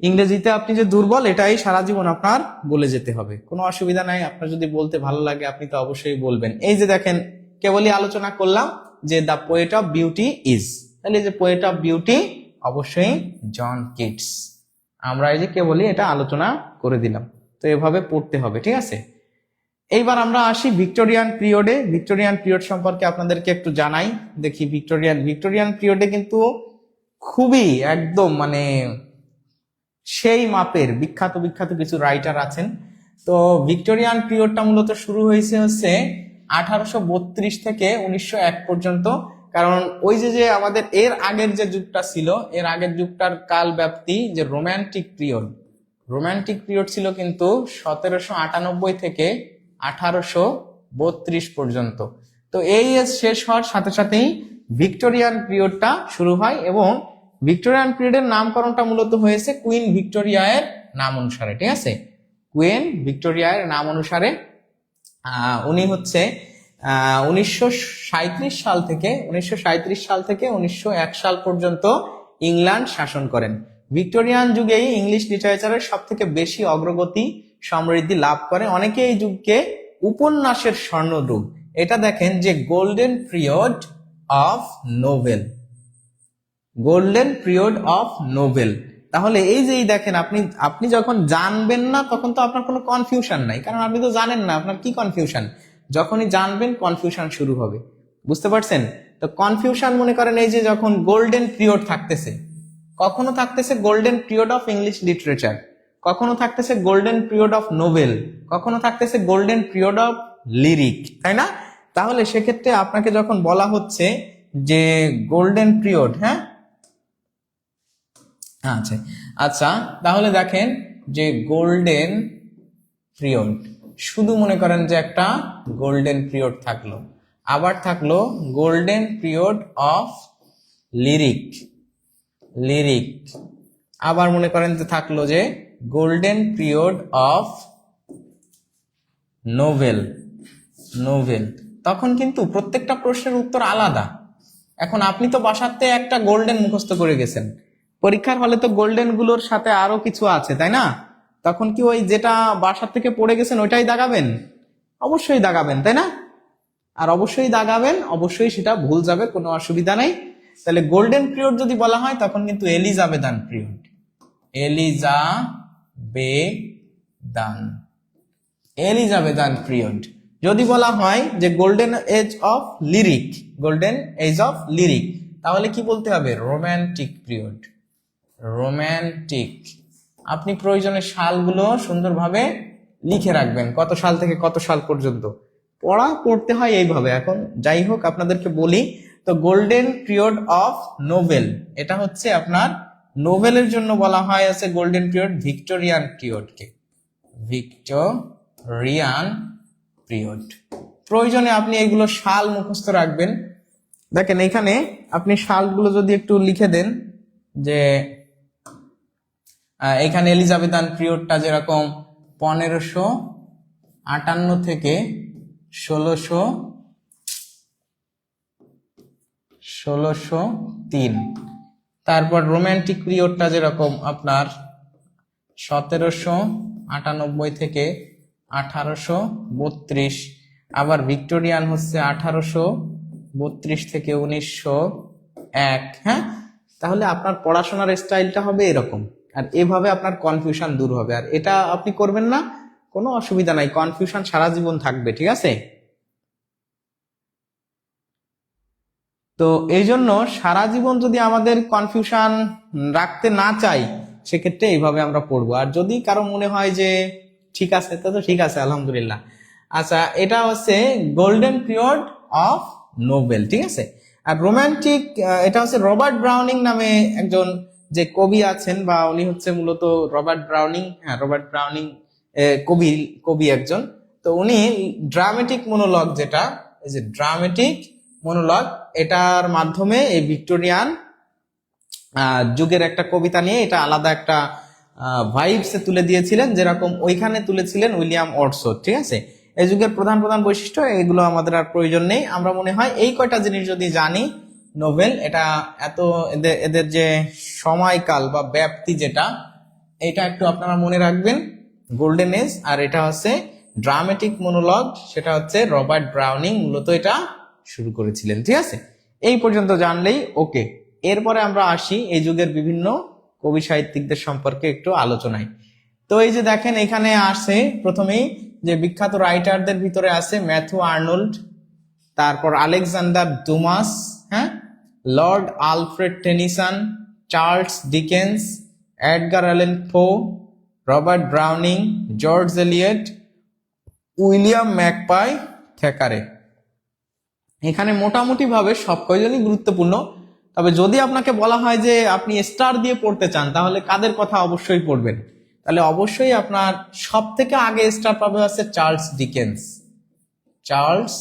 ইংরেজিতে আপনি যে দুর্বল, এটাই সারা জীবন আপনার বলে যেতে হবে। কোনো অসুবিধা নাই, আপনার যদি বলতে ভালো লাগে আপনি তো অবশ্যই বলবেন। এই যে দেখেন, কেবলই আলোচনা করলাম যে the poet of beauty is, তাহলে যে পোয়েট অফ বিউটি অবশ্যই জন কিটস। আমরা এই যে কেবলই এটা আলোচনা করে দিলাম, তো এভাবে পড়তে হবে, ঠিক আছে? এইবার আমরা আসি ভিক্টোরিয়ান পিরিয়ডে। ভিক্টোরিয়ান পিরিয়ড সম্পর্কে আপনাদেরকে একটু জানাই। দেখি ভিক্টোরিয়ান পিরিয়ডে কিন্তু খুবই একদম মানে সেই মাপের বিখ্যাত কিছু রাইটার আছেন। তো ভিক্টোরিয়ান পিরিয়ডটা মূলত শুরু হয়েছে হচ্ছে 1832 থেকে 1901 পর্যন্ত। কারণ ওই যে আমাদের এর আগের যে যুগটা ছিল, এর আগের যুগটার কাল ব্যাপ্তি যে রোমান্টিক পিরিয়ড ছিল কিন্তু 1798 থেকে 1832 পর্যন্ত। তো এই শেষ হওয়ার সাথে সাথেই ভিক্টোরিয়ান পিরিয়ডটা শুরু হয়, এবং ভিক্টোরিয়ান পিরিয়ডের নামকরণটা মূলত হয়েছে কুইন ভিক্টোরিয়ার নাম অনুসারে, ঠিক আছে? কুইন ভিক্টোরিয়ার নাম অনুসারে উনি হচ্ছে 1937 সাল থেকে 1901 সাল পর্যন্ত ইংল্যান্ড শাসন করেন। ভিক্টোরিয়ান যুগেই ইংলিশ লিটারেচারের সব থেকে বেশি অগ্রগতি সমৃদ্ধি লাভ করে। অনেকে এই যুগকে উপন্যাসের স্বর্ণযুগ, এটা দেখেন যে গোল্ডেন পিরিয়ড অফ নোবেল। তাহলে এই যে দেখেন, আপনি যখন জানবেন না তখন তো আপনার কোনো কনফিউশন নাই, কারণ আপনি তো জানেন না, আপনার কি কনফিউশন? যখনই জানবেন কনফিউশন শুরু হবে, বুঝতে পারছেন? তো কনফিউশন মনে করেন এই যে যখন গোল্ডেন পিরিয়ড থাকতেছে, কখনো থাকতেছে golden period of English literature, কখনো থাকতেছে গোল্ডেন পিরিয়ড অফ নোবেল, কখনো থাকতেছে গোল্ডেন পিরিয়ড অফ লিরিক, তাই না? তাহলে সেক্ষেত্রে আপনাকে যখন বলা হচ্ছে যে গোল্ডেন পিরিয়ড, হ্যাঁ আচ্ছা, তাহলে দেখেন যে গোল্ডেন পিরিয়ড, শুধু মনে করেন যে একটা গোল্ডেন পিরিয়ড থাকলো, আবার থাকলো গোল্ডেন পিরিয়ড অফ লিরিক, আবার মনে করেন যে থাকলো যে গোল্ডেন পিরিয়ড অফ নোভেল। তখন কিন্তু প্রত্যেকটা প্রশ্নের উত্তর আলাদা। এখন আপনি তো বাসাতে একটা গোল্ডেন মুখস্থ করে গেছেন, পরীক্ষার হলে তো গোল্ডেন গুলোর সাথে আরো কিছু আছে, তাই না? তখন কি ওই যেটা বাসার থেকে পড়ে গেছেন ওইটাই দাগাবেন? অবশ্যই দাগাবেন, তাই না? আর অবশ্যই দাগাবেন, অবশ্যই সেটা ভুল যাবে, কোনো অসুবিধা নেই। তাহলে গোল্ডেন পিরিয়ড যদি বলা হয় তখন কিন্তু এলিজাবেথান পিরিয়ড। যদি বলা হয় যে গোল্ডেন এজ অফ লিরিক, তাহলে কি বলতে হবে? Romantic period. আপনি প্রয়োজনে সালগুলো সুন্দরভাবে লিখে রাখবেন, কত সাল থেকে কত সাল পর্যন্ত পড়তে হয় এইভাবে। এখন যাই হোক, আপনাদেরকে বলি তো গোল্ডেন পিরিয়ড অফ নোবেল, এটা হচ্ছে আপনার নোবেলের জন্য বলা হয় আছে গোল্ডেন পিরিয়ড ভিক্টোরিয়ান পিরিয়ডকে, ভিক্টোরিয়ান পিরিয়ড। প্রয়োজনে আপনি এগুলো সাল মুখস্থ রাখবেন। দেখেন এখানে আপনি সালগুলো যদি একটু লিখে দেন, যে এখানে এলিজাবেথান পিরিয়ডটা যেরকম 1558 থেকে 1603, তারপর রোমান্টিক পিরিয়ডটা যেরকম আপনার 1798 থেকে 1832, আবার ভিক্টোরিয়ান হচ্ছে 1832 থেকে 1901। হ্যাঁ, তাহলে আপনার পড়াশোনার স্টাইলটা হবে এরকম, আর এভাবে আপনার কনফিউশন দূর হবে। আর এটা আপনি করবেন না, কোনো অসুবিধা নাই, কনফিউশন সারা জীবন থাকবে, ঠিক আছে? তো এই জন্য সারা জীবন যদি আমাদের কনফিউশন রাখতে না চাই, সেক্ষেত্রে এইভাবে আমরা পড়বো। আর যদি কারো মনে হয় যে ঠিক আছে, তা তো ঠিক আছে, আলহামদুলিল্লাহ। আচ্ছা, এটা হচ্ছে গোল্ডেন পিরিয়ড অফ নোবেল, ঠিক আছে। আর রোমান্টিক, এটা হচ্ছে রবার্ট ব্রাউনিং নামে একজন যে কবি আছেন, বা উনি হচ্ছে মূলত রবার্ট ব্রাউনিং, হ্যাঁ রবার্ট ব্রাউনিং কবি একজন। তো উনি ড্রামেটিক মনোলগ, যেটা এই যে ড্রামেটিক মনোলগ, এটার মাধ্যমে এই ভিক্টোরিয়ান যুগের একটা কবিতা নিয়ে এটা আলাদা একটা ভাইবসে তুলে দিয়েছিলেন, যেরকম ওইখানে তুলেছিলেন উইলিয়াম ওয়ার্ডসওয়ার্থ, ঠিক আছে। এই যুগের প্রধান প্রধান বৈশিষ্ট্য এগুলো আমাদের আর প্রয়োজন নেই, আমরা মনে হয় এই কয়টা জিনিস যদি জানি। নোবেল, এটা এত এদের যে সময়কাল বা ব্যাপ্তি, যেটা এটা একটু আপনারা মনে রাখবেন, গোল্ডেন এজ। আর এটা হচ্ছে ড্রামেটিক মনোলগ, সেটা হচ্ছে রবার্ট ব্রাউনিং মূলত এটা শুরু করেছিলেন, ঠিক আছে। এই পর্যন্ত জানলেই ওকে। এরপরে আমরা আসি এই যুগের বিভিন্ন কবি সাহিত্যিকদের সম্পর্কে একটু আলোচনায়। তো এই যে দেখেন এখানে আসে প্রথমেই যে বিখ্যাত রাইটারদের ভিতরে আছে ম্যাথু আর্নল্ড, তারপর আলেকজান্ডার ডুমাস, হ্যাঁ, Lord Alfred Tennyson, Charles Dickens, Edgar Allan Poe, Robert Browning, George Eliot, William Makepeace Thackeray. এখানে মোটামুটি ভাবে সব কয়জনই গুরুত্বপূর্ণ। তবে যদি আপনাকে বলা হয় যে আপনি স্টার দিয়ে পড়তে চান, তাহলে কাদের কথা অবশ্যই পড়বেন? তাহলে অবশ্যই আপনার সব থেকে আগে স্টার পাবে আছে চার্লস ডিকেন্স। চার্লস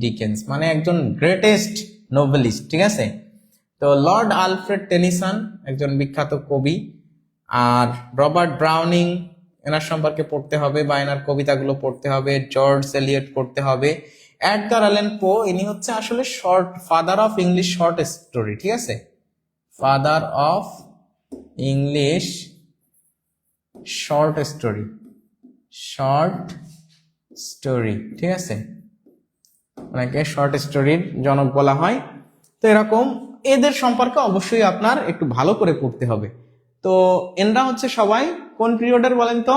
ডিকেন্স মানে একজন গ্রেটেস্ট নোবেলিস্ট, ঠিক আছে। তো লর্ড আলফ্রেড টেনিসন একজন বিখ্যাত কবি, আর রবার্ট ব্রাউনিং এনার সম্পর্কে পড়তে হবে বা এনার কবিতাগুলো পড়তে হবে, জর্জ এলিয়ট পড়তে হবে, এডগার অ্যালেন পো, ইনি হচ্ছে আসলে father of English short story, ঠিক আছে, father of English short story, ঠিক আছে, অনেকে শর্ট স্টোরির জনক বলা হয়। তো এরকম এদের সম্পর্কে অবশ্যই আপনার একটু ভালো করে পড়তে হবে। তো এনরা হচ্ছে সবাই কোন পিরিয়ডের বলেন তো?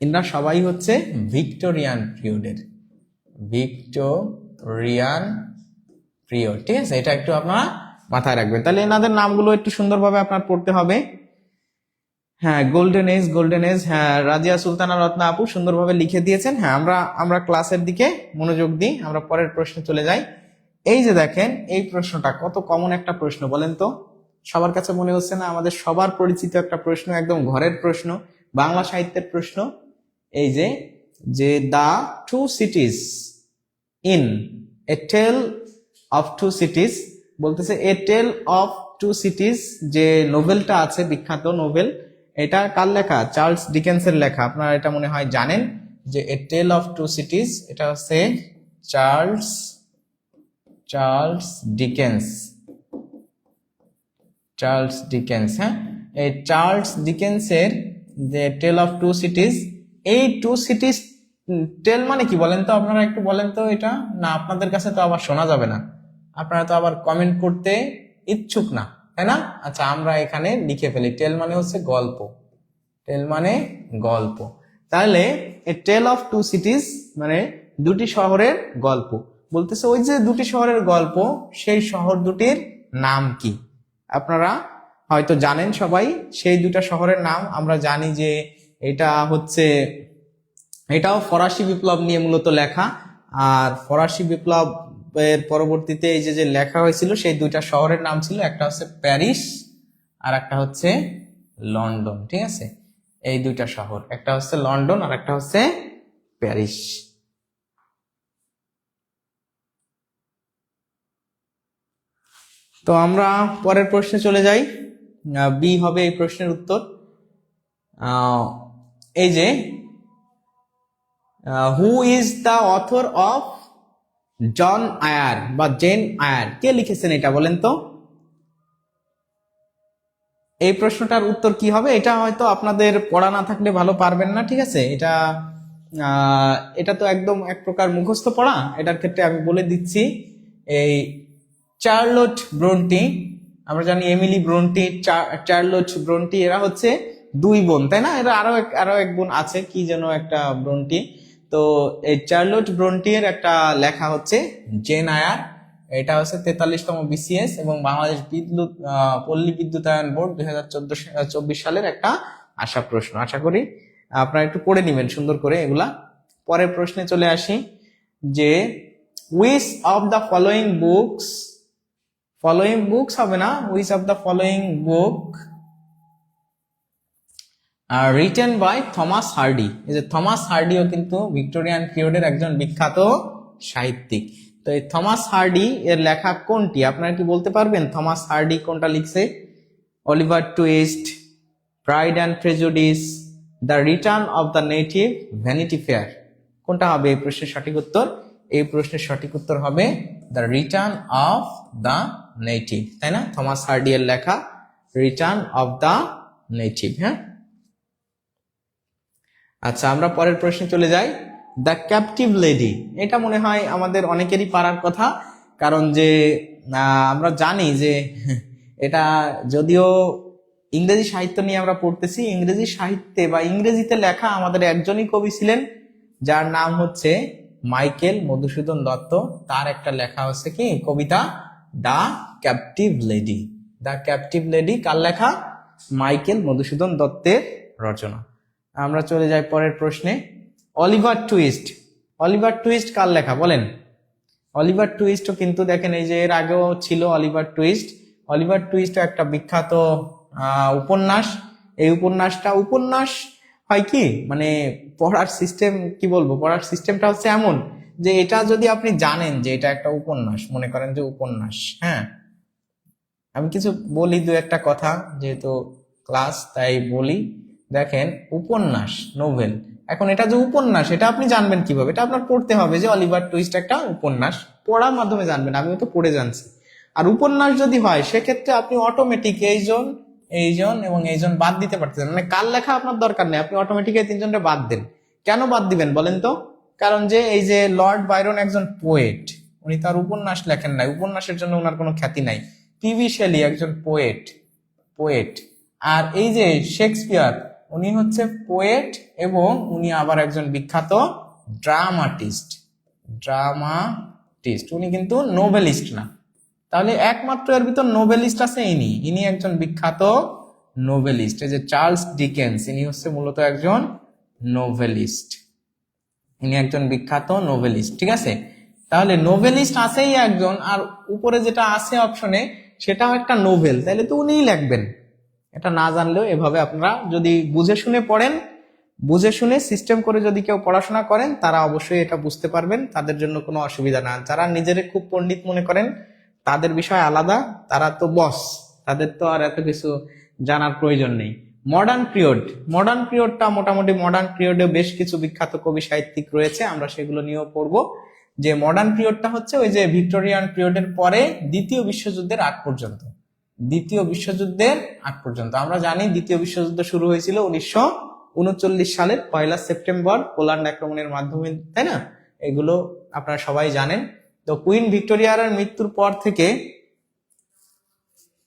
এনরা সবাই হচ্ছে ভিক্টোরিয়ান পিরিয়ডের, ভিক্টোরিয়ান পিরিয়ড, ঠিক আছে। এটা একটু আপনারা মাথায় রাখবেন। তাহলে এনাদের নামগুলো একটু সুন্দরভাবে আপনার পড়তে হবে। হ্যাঁ, গোল্ডেন এজ, হ্যাঁ রাজিয়া সুলতানা রত্না আপু সুন্দরভাবে লিখে দিয়েছেন। হ্যাঁ, আমরা ক্লাসের দিকে মনোযোগ দিই, আমরা পরের প্রশ্নে চলে যাই। এই যে দেখেন এই প্রশ্নটা কত কমন একটা প্রশ্ন বলেন তো, সবার কাছে মনে হচ্ছে না? আমাদের সবার পরিচিত একটা প্রশ্ন, একদম ঘরের প্রশ্ন, বাংলা সাহিত্যের প্রশ্ন। এই যে the two cities in a tale of two cities, বলতেছে এ টেল অফ টু সিটিজ যে নোভেলটা আছে, বিখ্যাত নোভেল, এটা কার লেখা? চার্লস ডিকেন্সের লেখা। আপনারা এটা মনে হয় জানেন যে এ টেল অফ টু সিটিজ এটা হচ্ছে চার্লস ডিকেন্স। হ্যাঁ, এই চার্লস ডিকেন্সের যে টেল অফ টু সিটিজ, এই টু সিটিজ টেল মানে কি বলেন তো? আপনারা একটু বলেন তো এটা। না, আপনাদের কাছে তো আবার শোনা যাবে না, আপনারা তো আবার কমেন্ট করতে ইচ্ছুক না, তাই না? আচ্ছা, আমরা এখানে লিখে ফেলি, টেল মানে হচ্ছে গল্প, তাহলে এ টেল অফ টু সিটিজ মানে দুটি শহরের গল্প। বলতেছে ওই যে দুটি শহরের গল্প, সেই শহর দুটির নাম কি? আপনারা হয়তো জানেন সবাই সেই দুটা শহরের নাম। আমরা জানি যে এটাও ফরাসি বিপ্লব নিয়ে মূলত লেখা, আর ফরাসি বিপ্লব এর পরবর্তীতে এই যে যে লেখা হয়েছিল সেই দুইটা শহরের নাম ছিল, একটা হচ্ছে প্যারিস আর একটা হচ্ছে লন্ডন। ঠিক আছে, এই দুইটা শহর, একটা হচ্ছে লন্ডন আর একটা হচ্ছে প্যারিস। তো আমরা পরের প্রশ্নে চলে যাই। বি হবে এই প্রশ্নের উত্তর। এই যে who is the author of John Eyre বা জেন আয়ার, কে লিখেছেন এটা বলেন তো? এই প্রশ্নটার উত্তর কি হবে? এটা হয়তো আপনাদের পড়া না থাকলে ভালো পারবেন না, ঠিক আছে। এটা তো একদম এক প্রকার মুখস্থ পড়া। এটার ক্ষেত্রে আমি বলে দিচ্ছি, এই চার্লোট ব্রন্টি, আমরা জানি এমিলি ব্রন্টি, চার্লোট ব্রন্টি, এরা হচ্ছে দুই বোন, তাই না? এরা আরো এক বোন আছে, কি যেন একটা ব্রন্টি। তো এই চার্লোট ব্রন্টির একটা লেখা হচ্ছে জেন আয়ার। এটা হচ্ছে 43তম বিসিএস এবং বাংলাদেশ পল্লী বিদ্যুতায়ন বোর্ড 2024 সালের একটা আশা প্রশ্ন। আশা করি আপনারা একটু পড়ে নেবেন সুন্দর করে এগুলা। পরের প্রশ্নে চলে আসি যে which of the following books হবে না, which of the following book are written by Thomas Hardy. এই যে থমাস হার্ডিও কিন্তু ভিক্টোরিয়ান পিরিয়ডের একজন বিখ্যাত সাহিত্যিক। তো এই থমাস হার্ডি এর লেখা কোনটি? আপনারা কি বলতে পারবেন থমাস হার্ডি কোনটা লিখছে? Oliver twist, pride and prejudice, the return of the native, vanity fair. কোনটা হবে এই প্রশ্নের সঠিক উত্তর? এই প্রশ্নের সঠিক উত্তর হবে the return of the native, তাই না? থমাস হার্ডি এর লেখা রিটার্ন অফ দ্য নেটিভ। হ্যাঁ, আচ্ছা, আমরা পরের প্রশ্নে চলে যাই। দ্য ক্যাপটিভ লেডি, এটা মনে হয় আমাদের অনেকেরই পারার কথা, কারণ যে আমরা জানি যে এটা যদিও ইংরেজি সাহিত্য নিয়ে আমরা পড়তেছি, ইংরেজি সাহিত্যে বা ইংরেজিতে লেখা আমাদের একজনই কবি ছিলেন, যার নাম হচ্ছে মাইকেল মধুসূদন দত্ত। তার একটা লেখা হচ্ছে কি কবিতা, the captive lady. The captive lady কার লেখা? মাইকেল মধুসূদন দত্তের রচনা। আমরা চলে যাই পরের প্রশ্নে। অলিভার টুইস্ট, অলিভার টুইস্ট কার লেখা বলেন? অলিভার টুইস্টও কিন্তু দেখেন এই যে এর আগেও ছিল অলিভার টুইস্ট। অলিভার টুইস্ট একটা বিখ্যাত উপন্যাস। এই উপন্যাস হয় কি, মানে পড়ার সিস্টেম কি বলবো, পড়ার সিস্টেমটা হচ্ছে এমন যে এটা যদি আপনি জানেন যে এটা একটা উপন্যাস, মনে করেন যে উপন্যাস, হ্যাঁ, আমি কিছু বলি দু একটা কথা যেহেতু ক্লাস, তাই বলি। দেখেন উপন্যাস, নোভেল, এখন এটা যে উপন্যাস এটা আপনি জানবেন কিভাবে? এটা আপনার পড়তে হবে যে অলিভার টুইস্ট একটা উপন্যাস, পড়ার মাধ্যমে জানবেন। আমিও তো পড়ে জানছি। আর উপন্যাস যদি হয় সেক্ষেত্রে আপনি অটোমেটিক এইজন এবং এইজন বাদ দিতে পারতেছেন, মানে কার লেখা আপনার দরকার নেই, আপনি অটোমেটিক এই তিনজনকে বাদ দেন। কেন বাদ দিবেন বলেন তো? কারণ যে এই যে লর্ড বাইরন একজন পোয়েট, উনি তার উপন্যাস লেখেন নাই, উপন্যাসের জন্য ওনার কোনো খ্যাতি নাই। পিভি শেলি একজন পোয়েট। আর এই যে শেক্সপিয়ার, উনি হচ্ছে পোয়েট এবং উনি আবার একজন বিখ্যাত ড্রামাটিস্ট। উনি কিন্তু নোবেলিস্ট না। তাহলে একমাত্র এর ভিতর নোবেলিস্ট আছে ইনি একজন বিখ্যাত নোবেলিস্ট। এই যে চার্লস ডিকেন্স, ইনি হচ্ছে মূলত একজন নোভেলিস্ট, ইনি একজন বিখ্যাত নোবেলিস্ট। ঠিক আছে, তাহলে নোবেলিস্ট আছেই একজন, আর উপরে যেটা আছে অপশনে সেটাও একটা নোভেল, তাহলে তো উনিই লিখবেন। এটা না জানলেও এভাবে আপনারা যদি বুঝে শুনে পড়েন, বুঝে শুনে সিস্টেম করে যদি কেউ পড়াশোনা করেন, তারা অবশ্যই এটা বুঝতে পারবেন, তাদের জন্য কোনো অসুবিধা না। যারা নিজেরে খুব পণ্ডিত মনে করেন তাদের বিষয় আলাদা, তারা তো বস, তাদের তো আর এত কিছু জানার প্রয়োজন নেই। মডার্ন পিরিয়ডটা মোটামুটি মডার্ন পিরিয়ডে বেশ কিছু বিখ্যাত কবি সাহিত্যিক রয়েছে, আমরা সেগুলো নিয়েও পড়বো। যে মডার্ন পিরিয়ডটা হচ্ছে ওই যে ভিক্টোরিয়ান পিরিয়ডের পরে দ্বিতীয় বিশ্বযুদ্ধের আগ পর্যন্ত। আমরা জানি দ্বিতীয় বিশ্বযুদ্ধ শুরু হয়েছিল 1939 সালের 1 সেপ্টেম্বর পোল্যান্ড আক্রমণের মাধ্যমে, তাই না? এগুলো আপনারা সবাই জানেন। তো কুইন ভিক্টোরিয়ার মৃত্যুর পর থেকে,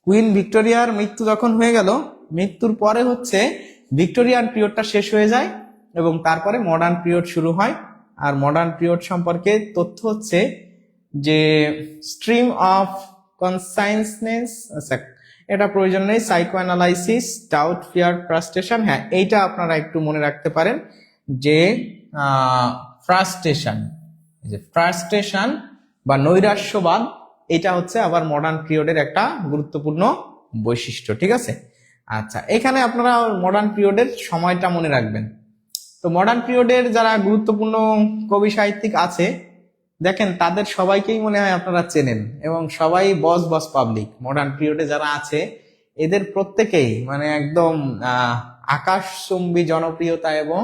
কুইন ভিক্টোরিয়ার মৃত্যু যখন হয়ে গেল, মৃত্যুর পরে হচ্ছে ভিক্টোরিয়ান পিরিয়ডটা শেষ হয়ে যায় এবং তারপরে মডার্ন পিরিয়ড শুরু হয়। আর মডার্ন পিরিয়ড সম্পর্কে তথ্য হচ্ছে যে স্ট্রিম অফ কনসাইসনেস, এটা প্রয়োজন নেই, psycho analysis, doubt, fear, frustration, হ্যাঁ এইটা আপনারা একটু মনে রাখতে পারেন যে ফ্রাস্ট্রেশন বা নৈরাশ্যবাদ, এটা হচ্ছে আবার মডার্ন পিরিয়ডের একটা গুরুত্বপূর্ণ বৈশিষ্ট্য। ঠিক আছে, আচ্ছা এখানে আপনারা মডার্ন পিরিয়ডের সময়টা মনে রাখবেন। তো মডার্ন পিরিয়ডের যারা গুরুত্বপূর্ণ কবি সাহিত্যিক আছে দেখেন তাদের সবাইকেই মনে হয় আপনারা চেনেন, এবং সবাই বস বস পাবলিক। মডার্ন পিরিয়ডে যারা আছে এদের প্রত্যেকেই মানে একদম আকাশচুম্বী জনপ্রিয়তা এবং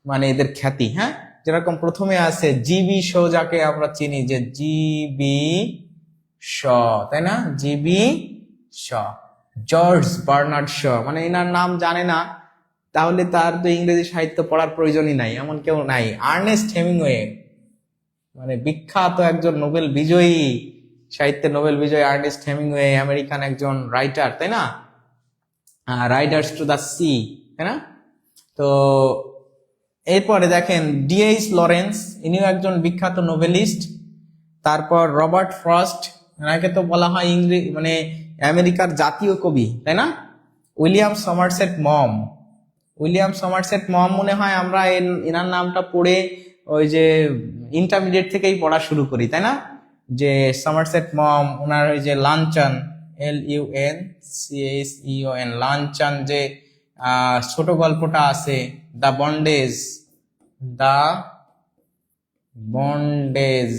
মানে এদের খ্যাতি। হ্যাঁ, যেরকম প্রথমে আছে জিবি শো, যাকে আমরা চিনি যে জিবি শ, তাই না? জিবি শ, জর্জ বার্নার্ড শ, মানে এনার নাম জানে না তাহলে তার তো ইংরেজি সাহিত্য পড়ার প্রয়োজনই নাই, এমন কেউ নাই। আর্নেস্ট হেমিংওয়ে, মানে বিখ্যাত একজন নোবেল বিজয়ী, সাহিত্যে নোবেল বিজয়ী আর্নেস্ট হেমিংওয়ে আমেরিকান একজন রাইটার, তাই না? রাইডার্স টু দ্য সি, তাই না? তো এরপরে দেখেন ডিএইচ লরেন্স, ইনিও একজন বিখ্যাত নোবেলিস্ট। তারপর রবার্ট ফ্রস্ট, এনাকে তো বলা হয় মানে আমেরিকার জাতীয় কবি, তাই না? উইলিয়াম সমারসেট মম, উইলিয়াম সমারসেট মম মনে হয় আমরা এনার নামটা পড়ে ওই যে ইন্টারমিডিয়েট থেকেই পড়া শুরু করি, তাই না? যে সমারসেট মম, ওনার ওই যে লাঞ্চন, LUNCHEON, লাঞ্চন, যে ছোট গল্পটা আছে দ্য বন্ডেজ, দ্য বন্ডেজ,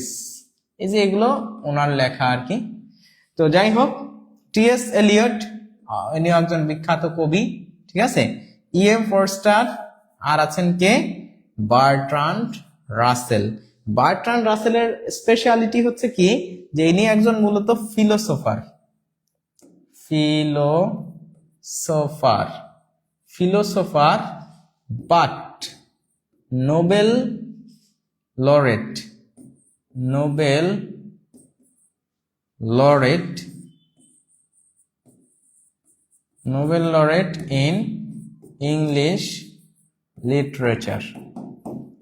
এই যে এগুলো ওনার লেখা আর কি। তো যাই হোক, টিএস এলিয়ট, ইনি একজন বিখ্যাত কবি। ঠিক আছে, EM ফোরস্টার, আর আছেন কে? Bertrand Russell. বার্ট্রান্ড রাসেলের স্পেশালিটি হচ্ছে কি যে ইনি একজন মূলত philosopher, philosopher, philosopher, but Nobel laureate, Nobel laureate, Nobel laureate in English literature.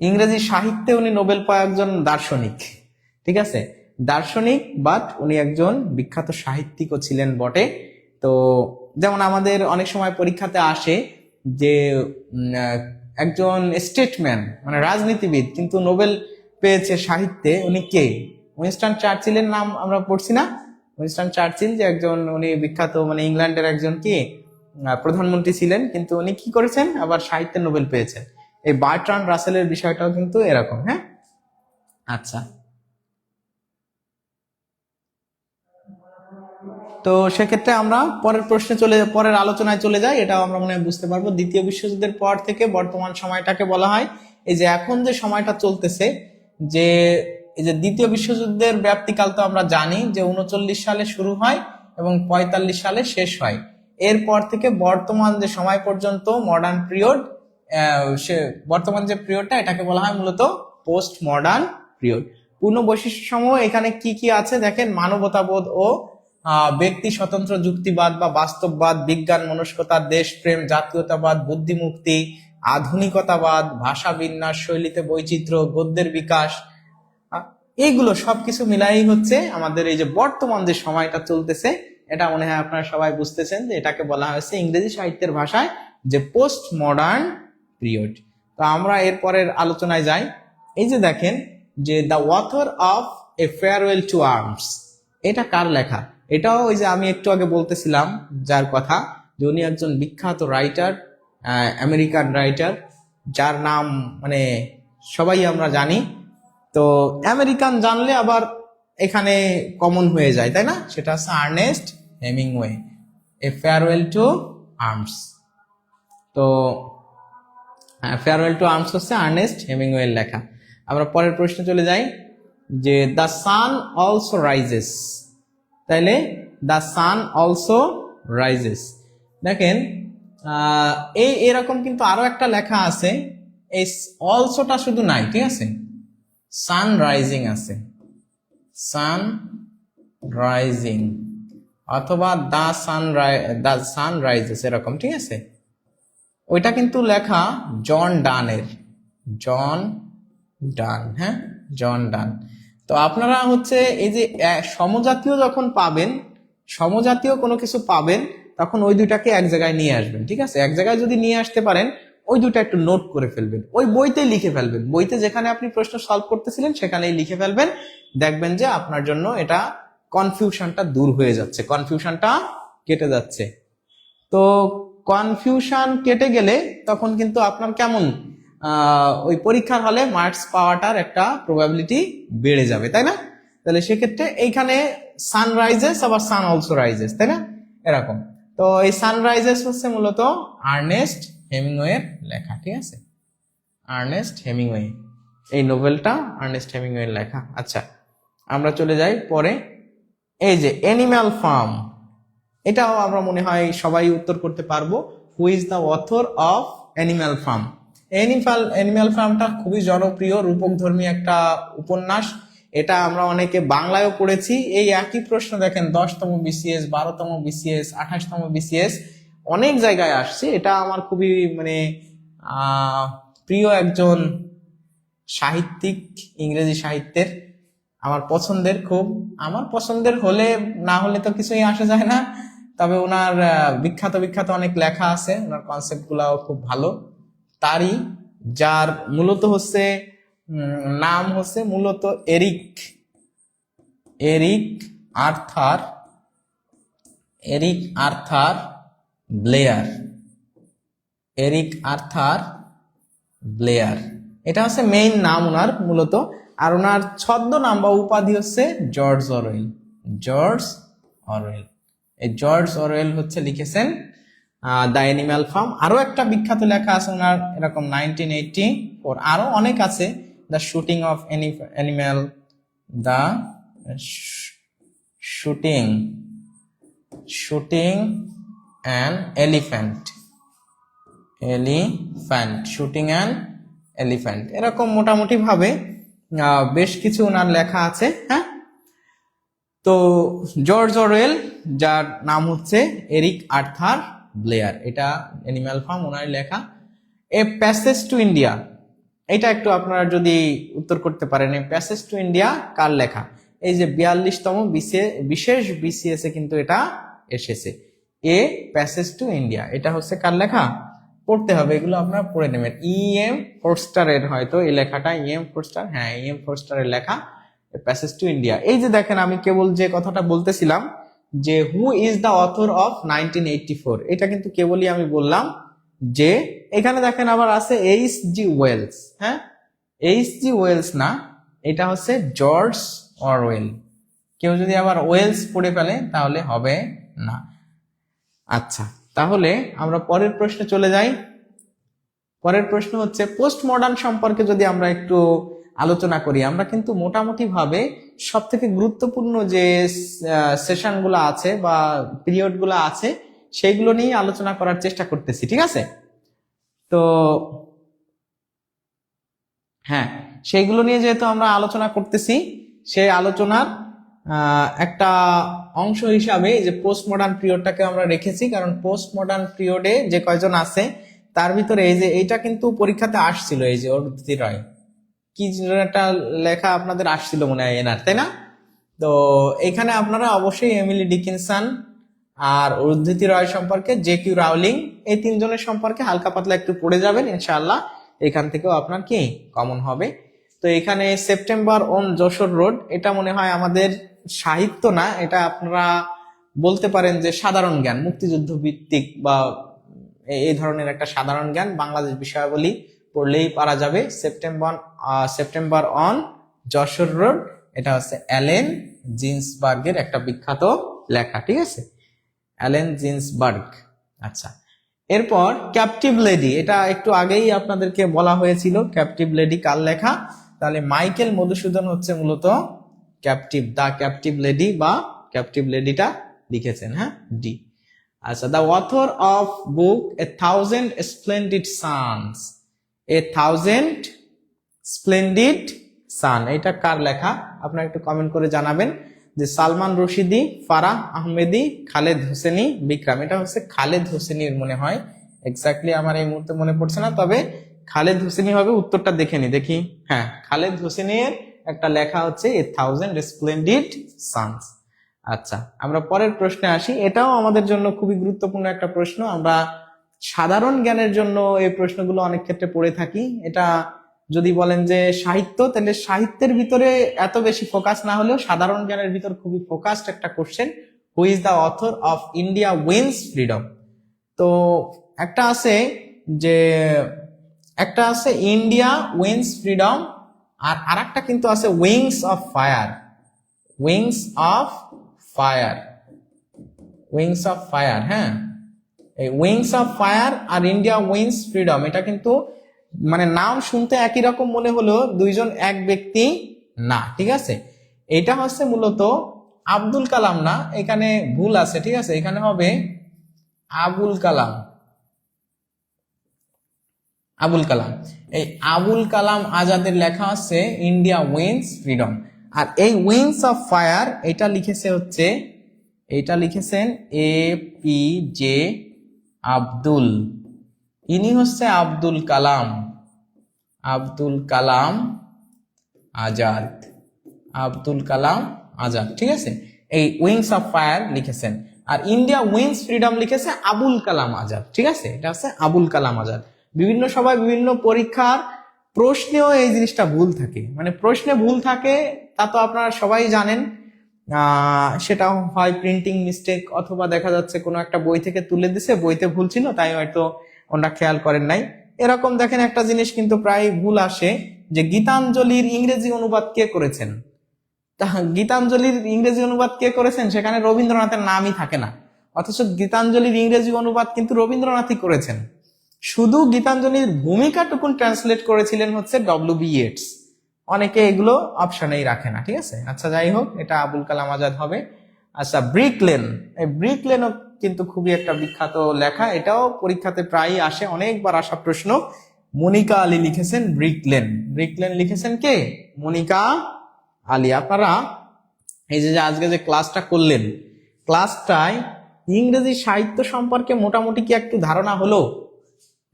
ইংরেজি সাহিত্যে উনি নোবেল পাওয়া একজন দার্শনিক। ঠিক আছে, দার্শনিক, বাট উনি একজন বিখ্যাত সাহিত্যিকও ছিলেন বটে। তো যেমন আমাদের অনেক সময় পরীক্ষাতে আসে যে একজন স্টেটম্যান মানে রাজনীতিবিদ কিন্তু নোবেল পেয়েছে সাহিত্যে, উনি কে? উইনস্টন চার্চিলের নাম আমরা পড়ছি না? উইনস্টন চার্চিল যে একজন, উনি বিখ্যাত মানে ইংল্যান্ডের একজন কি প্রধানমন্ত্রী ছিলেন, কিন্তু উনি কি করেছেন আবার সাহিত্যে নোবেল পেয়েছেন। এই বার্ট্রান্ড রাসেলের বিষয়টাও কিন্তু এরকম। হ্যাঁ, আচ্ছা, তো সেক্ষেত্রে আমরা পরের আলোচনায় চলে যাই। এটাও আমরা মনে হয় বুঝতে পারবো। দ্বিতীয় বিশ্বযুদ্ধের পর থেকে বর্তমান সময়টাকে বলা হয়, এই যে এখন যে সময়টা চলতেছে, যে এই যে দ্বিতীয় বিশ্বযুদ্ধের ব্যাপ্তিকাল তো আমরা জানি যে 39 সালে শুরু হয় এবং 45 সালে শেষ হয়। এরপর থেকে বর্তমান যে সময় পর্যন্ত মডার্ন পিরিয়ড, সে বর্তমান যে পিরিয়ডটা এটাকে বলা হয় মূলত পোস্ট মডার্ন পিরিয়ড। পূর্ণ বৈশিষ্ট্য সমূহ এখানে কি কি আছে দেখেন: মানবতাবোধ ও ব্যক্তি স্বতন্ত্র যুক্তিবাদ বা বাস্তববাদ, বিজ্ঞান মনস্কতা, দেশপ্রেম, জাতীয়তাবাদ, বুদ্ধিমুক্তি, আধুনিকতাবাদ, ভাষা বিন্যাস, শৈলীতে বৈচিত্র্য, গদ্যের বিকাশ, এইগুলো সবকিছু মিলাই হচ্ছে আমাদের এই যে বর্তমান যে সময়টা চলতেছে। এটা মনে হয় আপনারা সবাই বুঝতেছেন যে এটাকে বলা হয়েছে ইংরেজি সাহিত্যের ভাষায় যে পোস্ট মডার্ন পিরিয়ড। তো আমরা এরপরের আলোচনায় যাই। এই যে দেখেন যে the author of a farewell to arms, এটা কার লেখা? এটাও ওই যে আমি একটু আগে বলতেছিলাম যার কথা, যে উনি একজন বিখ্যাত রাইটার, আমেরিকান রাইটার, যার নাম মানে সবাই আমরা জানি। তো আমেরিকান জানলে আবার এখানে কমন হয়ে যায়, তাই না? সেটা হচ্ছে Ernest Hemingway, a farewell to arms. তো ফেয়ারওয়েল টু আর্মস হচ্ছে আর্নেস্ট হেমিংওয়ের লেখা। আমরা পরের প্রশ্নে চলে যাই যে দ্য সান অলসো রাইজেস, তাইলে দ্য সান অলসো রাইজেস। দেখেন এই এরকম কিন্তু আরো একটা লেখা আছে, এই অলসোটা শুধু নাই, ঠিক আছে? সান রাইজিং আছে, সান রাইজিং, অথবা দা সান রাইজেস, এরকম, ঠিক আছে? ওইটা কিন্তু লেখা জন ডানের, জন ডান, হ্যাঁ, জন ডান। তো আপনারা হচ্ছে এই যে সমজাতীয় যখন পাবেন, সমজাতীয় কোনো কিছু পাবেন, তখন ওই দুইটাকে এক জায়গায় নিয়ে আসবেন, ঠিক আছে? এক জায়গায় যদি নিয়ে আসতে পারেন ওই দুটো একটু নোট করে ফেলবেন, ওই বইতে লিখে ফেলবেন, বইতে যেখানে আপনি প্রশ্ন সলভ করতেছিলেন সেখানেই লিখে ফেলবেন। দেখবেন যে আপনার জন্য এটা কনফিউশনটা দূর হয়ে যাচ্ছে, কনফিউশনটা কেটে যাচ্ছে। তো কনফিউশন কেটে গেলে তখন কিন্তু আপনার কেমন ওই পরীক্ষার হলে মার্কস পাওয়াটার একটা প্রবাবিলিটি বেড়ে যাবে, তাই না? তাহলে সেক্ষেত্রে এইখানে সানরাইজেস আবার সান অলসো রাইজেস, তাই না, এরকম। তো এই সানরাইজেস হচ্ছে মূলত আর্নেস্ট হেমিংওয়ের লেখা, ঠিক আছে, আর্নেস্ট হেমিংওয়ে, এই নোভেলটা আর্নেস্ট হেমিংওয়ের লেখা। আচ্ছা, আমরা চলে যাই পরে। এই যে অ্যানিম্যাল ফার্ম, এটাও আমরা মনে হয় সবাই উত্তর করতে পারবো। হু is the author of animal farm? Animal ফার্মটা খুবই জনপ্রিয় রূপকধর্মী একটা উপন্যাস। এটা আমরা অনেকে বাংলায়ও পড়েছি। এই একই প্রশ্ন দেখেন 10তম বিসিএস, 12তম বিসিএস, 28তম বিসিএস, অনেক জায়গায় আসছে। এটা আমার খুবই মানে প্রিয় একজন সাহিত্যিক, ইংরেজি সাহিত্যের, আমার পছন্দের, খুব আমার পছন্দের হলে না হলে তো কিছুই আসা যায় না। তবে ওনার বিখ্যাত বিখ্যাত অনেক লেখা আছে, ওনার কনসেপ্ট গুলাও খুব ভালো। তারই, যার মূলত হচ্ছে নাম হচ্ছে মূলত এরিক আর্থার ব্লেয়ার। এটা হচ্ছে মেইন নাম ওনার মূলত। আর ওনার ছদ্মনাম বা উপাধি হচ্ছে জর্জ অরওয়েল। এই জর্জ অরওয়েল হচ্ছে লিখেছেন দ্য অ্যানিম্যাল ফার্ম। আরো একটা বিখ্যাত লেখা আছে ওনার এরকম 1984, আরো অনেক আছে, the shooting of animal, the shooting an elephant, এরকম মোটামুটি ভাবে বেশ কিছু ওনার লেখা আছে। হ্যাঁ, তো জর্জ অরওয়েল, যার নাম হচ্ছে এরিক আর্থার ব্লেয়ার, এটা অ্যানিম্যাল ফার্ম ওনার লেখা। এ প্যাসেজ টু ইন্ডিয়া, এটা একটু আপনারা যদি উত্তর করতে পারেন, এ প্যাসেজ টু ইন্ডিয়া কার লেখা? এই যে 42তম বিশেষ বিসিএস এ কিন্তু এটা এসেছে, এ প্যাসেজ টু ইন্ডিয়া, এটা হচ্ছে কার লেখা? পড়তে হবে, এগুলো আপনারা পড়ে নেবেন। E.M. ফোরস্টারের হয়তো এই লেখাটা, E.M. ফোরস্টার, হ্যাঁ E.M. ফোরস্টারের লেখা প্যাসেজ টু ইন্ডিয়া। এই যে দেখেন, আমি কেবল যে কথাটা বলতেছিলাম যে who is the author of 1984, এটা কিন্তু কেবলই আমি বললাম যে এখানে দেখেন আবার আছে H.G. ওয়েলস। হ্যাঁ, H.G. ওয়েলস না, এটা হচ্ছে জর্জ অরওয়েল। কেউ যদি আবার ওয়েলস পড়ে ফেলে তাহলে হবে না। আচ্ছা, তাহলে আমরা পরের প্রশ্নে চলে যাই। পরের প্রশ্ন হচ্ছে পোস্ট মডার্ন সম্পর্কে যদি আমরা একটু আলোচনা করি। আমরা কিন্তু মোটামুটি ভাবে সব থেকে গুরুত্বপূর্ণ যে সেশনগুলো আছে বা পিরিয়ডগুলো আছে সেইগুলো নিয়ে আলোচনা করার চেষ্টা করতেছি, ঠিক আছে? তো হ্যাঁ, সেইগুলো নিয়ে যেহেতু আমরা আলোচনা করতেছি, সেই আলোচনার একটা অংশ হিসাবে যে পোস্ট মডার্ন পিরিয়ডটাকে আমরা রেখেছি, কারণ পোস্ট মডার্ন পিরিয়ডে যে কয়জন আছে তার ভিতরে এই যে এইটা কিন্তু পরীক্ষাতে আসছিল, এই যে অরুন্ধতী রয়, কি একটা লেখা আপনাদের আসছিল মনে হয় এনার, তাই না? তো এখানে আপনারা অবশ্যই এমিলি ডিকিনসন আর অরুন্ধতী রয় সম্পর্কে, J.Q. রাউলিং, এই তিনজনের সম্পর্কে হালকা পাতলা একটু পড়ে যাবেন, ইনশাআল্লাহ এখান থেকেও আপনার কি কমন হবে। তো এখানে সেপ্টেম্বর অন যশোর রোড, এটা মনে হয় আমাদের সাহিত্য না, এটা আপনারা বলতে পারেন যে সাধারণ জ্ঞান, মুক্তিযুদ্ধ ভিত্তিক বা এই ধরনের একটা সাধারণ জ্ঞান, বাংলাদেশ বিষয়াবলী পড়লেই পারা যাবে। সেপ্টেম্বর অন যশোর রোড, এটা হচ্ছে অ্যালেন জিন্সবার্গের একটা বিখ্যাত লেখা, ঠিক আছে, অ্যালেন জিন্সবার্গ। আচ্ছা, এরপর ক্যাপটিভ লেডি, এটা একটু আগেই আপনাদেরকে বলা হয়েছিল ক্যাপটিভ লেডি কার লেখা। তাহলে মাইকেল মধুসূদন হচ্ছে মূলত দ্য ক্যাপটিভ লেডি বা ক্যাপটিভ লেডিটা লিখেছেন। হ্যাঁ, ডি। আচ্ছা, the author of book a thousand splendid suns, a thousand splendid sun, এটা কার লেখা? আপনারা একটু কমেন্ট করে জানাবেন যে সালমান রশিদি, ফারাহ আহমেদি, খালেদ হোসেনি, বিক্রম। এটা হচ্ছে খালেদ হোসেনির মনে হয়, এক্স্যাক্টলি আমার এই মুহূর্তে মনে পড়ছে না, তবে খালেদ হোসেনি হবে। উত্তরটা দেখে নি, দেখি। হ্যাঁ, খালেদ হোসেনির একটা লেখা হচ্ছে এ থাউজেন্ড স্প্লেন্ডিড সানস। আচ্ছা, আমরা পরের প্রশ্নে আসি। এটাও আমাদের জন্য খুবই গুরুত্বপূর্ণ একটা প্রশ্ন। আমরা সাধারণ জ্ঞানের জন্য এই প্রশ্নগুলো অনেক ক্ষেত্রে পড়ে থাকি। এটা যদি বলেন যে সাহিত্য, তাহলে সাহিত্যের ভিতরে এত বেশি ফোকাস না হলেও সাধারণ জ্ঞানের ভিতর খুবই ফোকাসড একটা question, who is the author of India wins freedom. তো একটা আছে যে ইন্ডিয়া উইন্স ফ্রিডম, আর আরেকটা কিন্তু আছে wings of fire. Wings of fire, wings of fire, হ্যাঁ, এই উইংস অফ ফায়ার আর ইন্ডিয়া উইন্স ফ্রিডম, এটা কিন্তু মানে নাম শুনতে একই রকম মনে হলো, দুইজন এক ব্যক্তি না, ঠিক আছে। এটা হচ্ছে মূলত আব্দুল কালাম না, এখানে ভুল আছে, ঠিক আছে, এখানে হবে আবুল কালাম। আবুল কালাম, এই আবুল কালাম আজাদের লেখা আছে ইন্ডিয়া উইন্স ফ্রিডম। আর এই উইংস অফ ফায়ার এটা লিখেছেন APJ আব্দুল, ইনি হচ্ছে আব্দুল কালাম আজাদ, আব্দুল কালাম আজাদ, ঠিক আছে। এই উইংস অফ ফায়ার লিখেছেন, আর ইন্ডিয়া উইন্স ফ্রিডম লিখেছে আবুল কালাম আজাদ, ঠিক আছে, এটা হচ্ছে আবুল কালাম আজাদ। বিভিন্ন সবাই বিভিন্ন পরীক্ষার প্রশ্নেও এই জিনিসটা ভুল থাকে, মানে প্রশ্নে ভুল থাকে, তা তো আপনারা সবাই জানেন। সেটা হয় প্রিন্টিং মিস্টেক, অথবা দেখা যাচ্ছে কোনো একটা বই থেকে তুলে দিছে, বইতে ভুল ছিল, তাই হয়তো ওনারা খেয়াল করেন নাই। এরকম দেখেন একটা জিনিস কিন্তু প্রায় ভুল আসে, যে গীতাঞ্জলির ইংরেজি অনুবাদ কে করেছেন। গীতাঞ্জলির ইংরেজি অনুবাদ কে করেছেন, সেখানে রবীন্দ্রনাথের নামই থাকে না, অথচ গীতাঞ্জলির ইংরেজি অনুবাদ কিন্তু রবীন্দ্রনাথই করেছেন। শুধু গীতাঞ্জলির ভূমিকাটুকুন ট্রান্সলেট করেছিলেন হচ্ছে W.B. Yeats। অনেকে এগুলো অপশনেই রাখে না, ঠিক আছে। আচ্ছা, যাই হোক, এটা আবুল কালাম আজাদ হবে। আচ্ছা, ব্রিক লেন, এই ব্রিক লেনও কিন্তু খুবই একটা বিখ্যাত লেখা, এটাও পরীক্ষাতে প্রায়ই আসে, অনেকবার আসা প্রশ্ন। মনিকা আলী লিখেছেন ব্রিক লেন। ব্রিক লেন লিখেছেন কে? মনিকা আলী। আপনারা এই যে আজকে যে ক্লাসটা করলেন, ক্লাসটায় ইংরেজি সাহিত্য সম্পর্কে মোটামুটি কি একটু ধারণা হলো?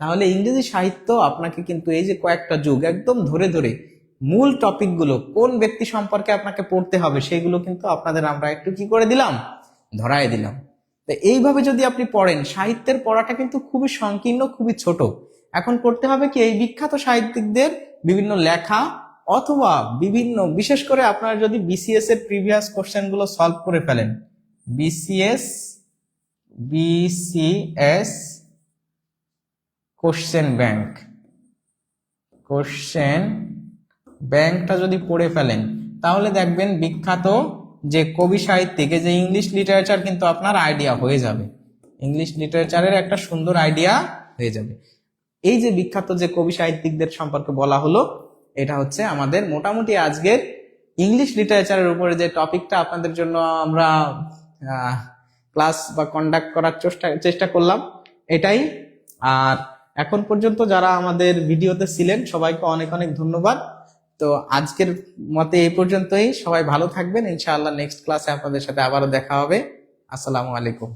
তাহলে ইংরেজি সাহিত্য আপনাকে কিন্তু এই যে কয়েকটা যুগ একদম ধরে ধরে মূল টপিকগুলো কোন ব্যক্তি সম্পর্কে আপনাকে পড়তে হবে সেগুলো কিন্তু আপনাদের আমরা একটু কি করে দিলাম, ধরায় দিলাম। তো এইভাবে যদি আপনি পড়েন, সাহিত্যের পড়াটা কিন্তু খুবই সংকীর্ণ, খুবই ছোট। এখন করতে হবে কি, এই বিখ্যাত সাহিত্যিকদের বিভিন্ন লেখা, অথবা বিভিন্ন, বিশেষ করে আপনারা যদি BCS এর প্রিভিয়াস কোশ্চেন গুলো সলভ করে ফেলেন, BCS কোশ্চেন ব্যাংকটা যদি পড়ে ফেলেন, তাহলে দেখবেন বিখ্যাত যে কবি সাহিত্যিক, যে ইংলিশ লিটারেচার কিন্তু আপনার আইডিয়া হয়ে যাবে, ইংলিশ লিটারেচারের একটা সুন্দর আইডিয়া হয়ে যাবে। এই যে বিখ্যাত যে কবি সাহিত্যিকদের সম্পর্কে বলা হলো, এটা হচ্ছে আমাদের মোটামুটি আজকের ইংলিশ লিটারেচারের উপরে যে টপিকটা আপনাদের জন্য আমরা ক্লাস বা কন্ডাক্ট করার চেষ্টা করলাম, এটাই। আর এখন পর্যন্ত যারা আমাদের ভিডিওতে ছিলেন সবাইকে অনেক অনেক ধন্যবাদ। তো আজকের মতে এই পর্যন্তই, সবাই ভালো থাকবেন, ইনশাআল্লাহ নেক্সট ক্লাসে আপনাদের সাথে আবারও দেখা হবে। আসসালামু আলাইকুম।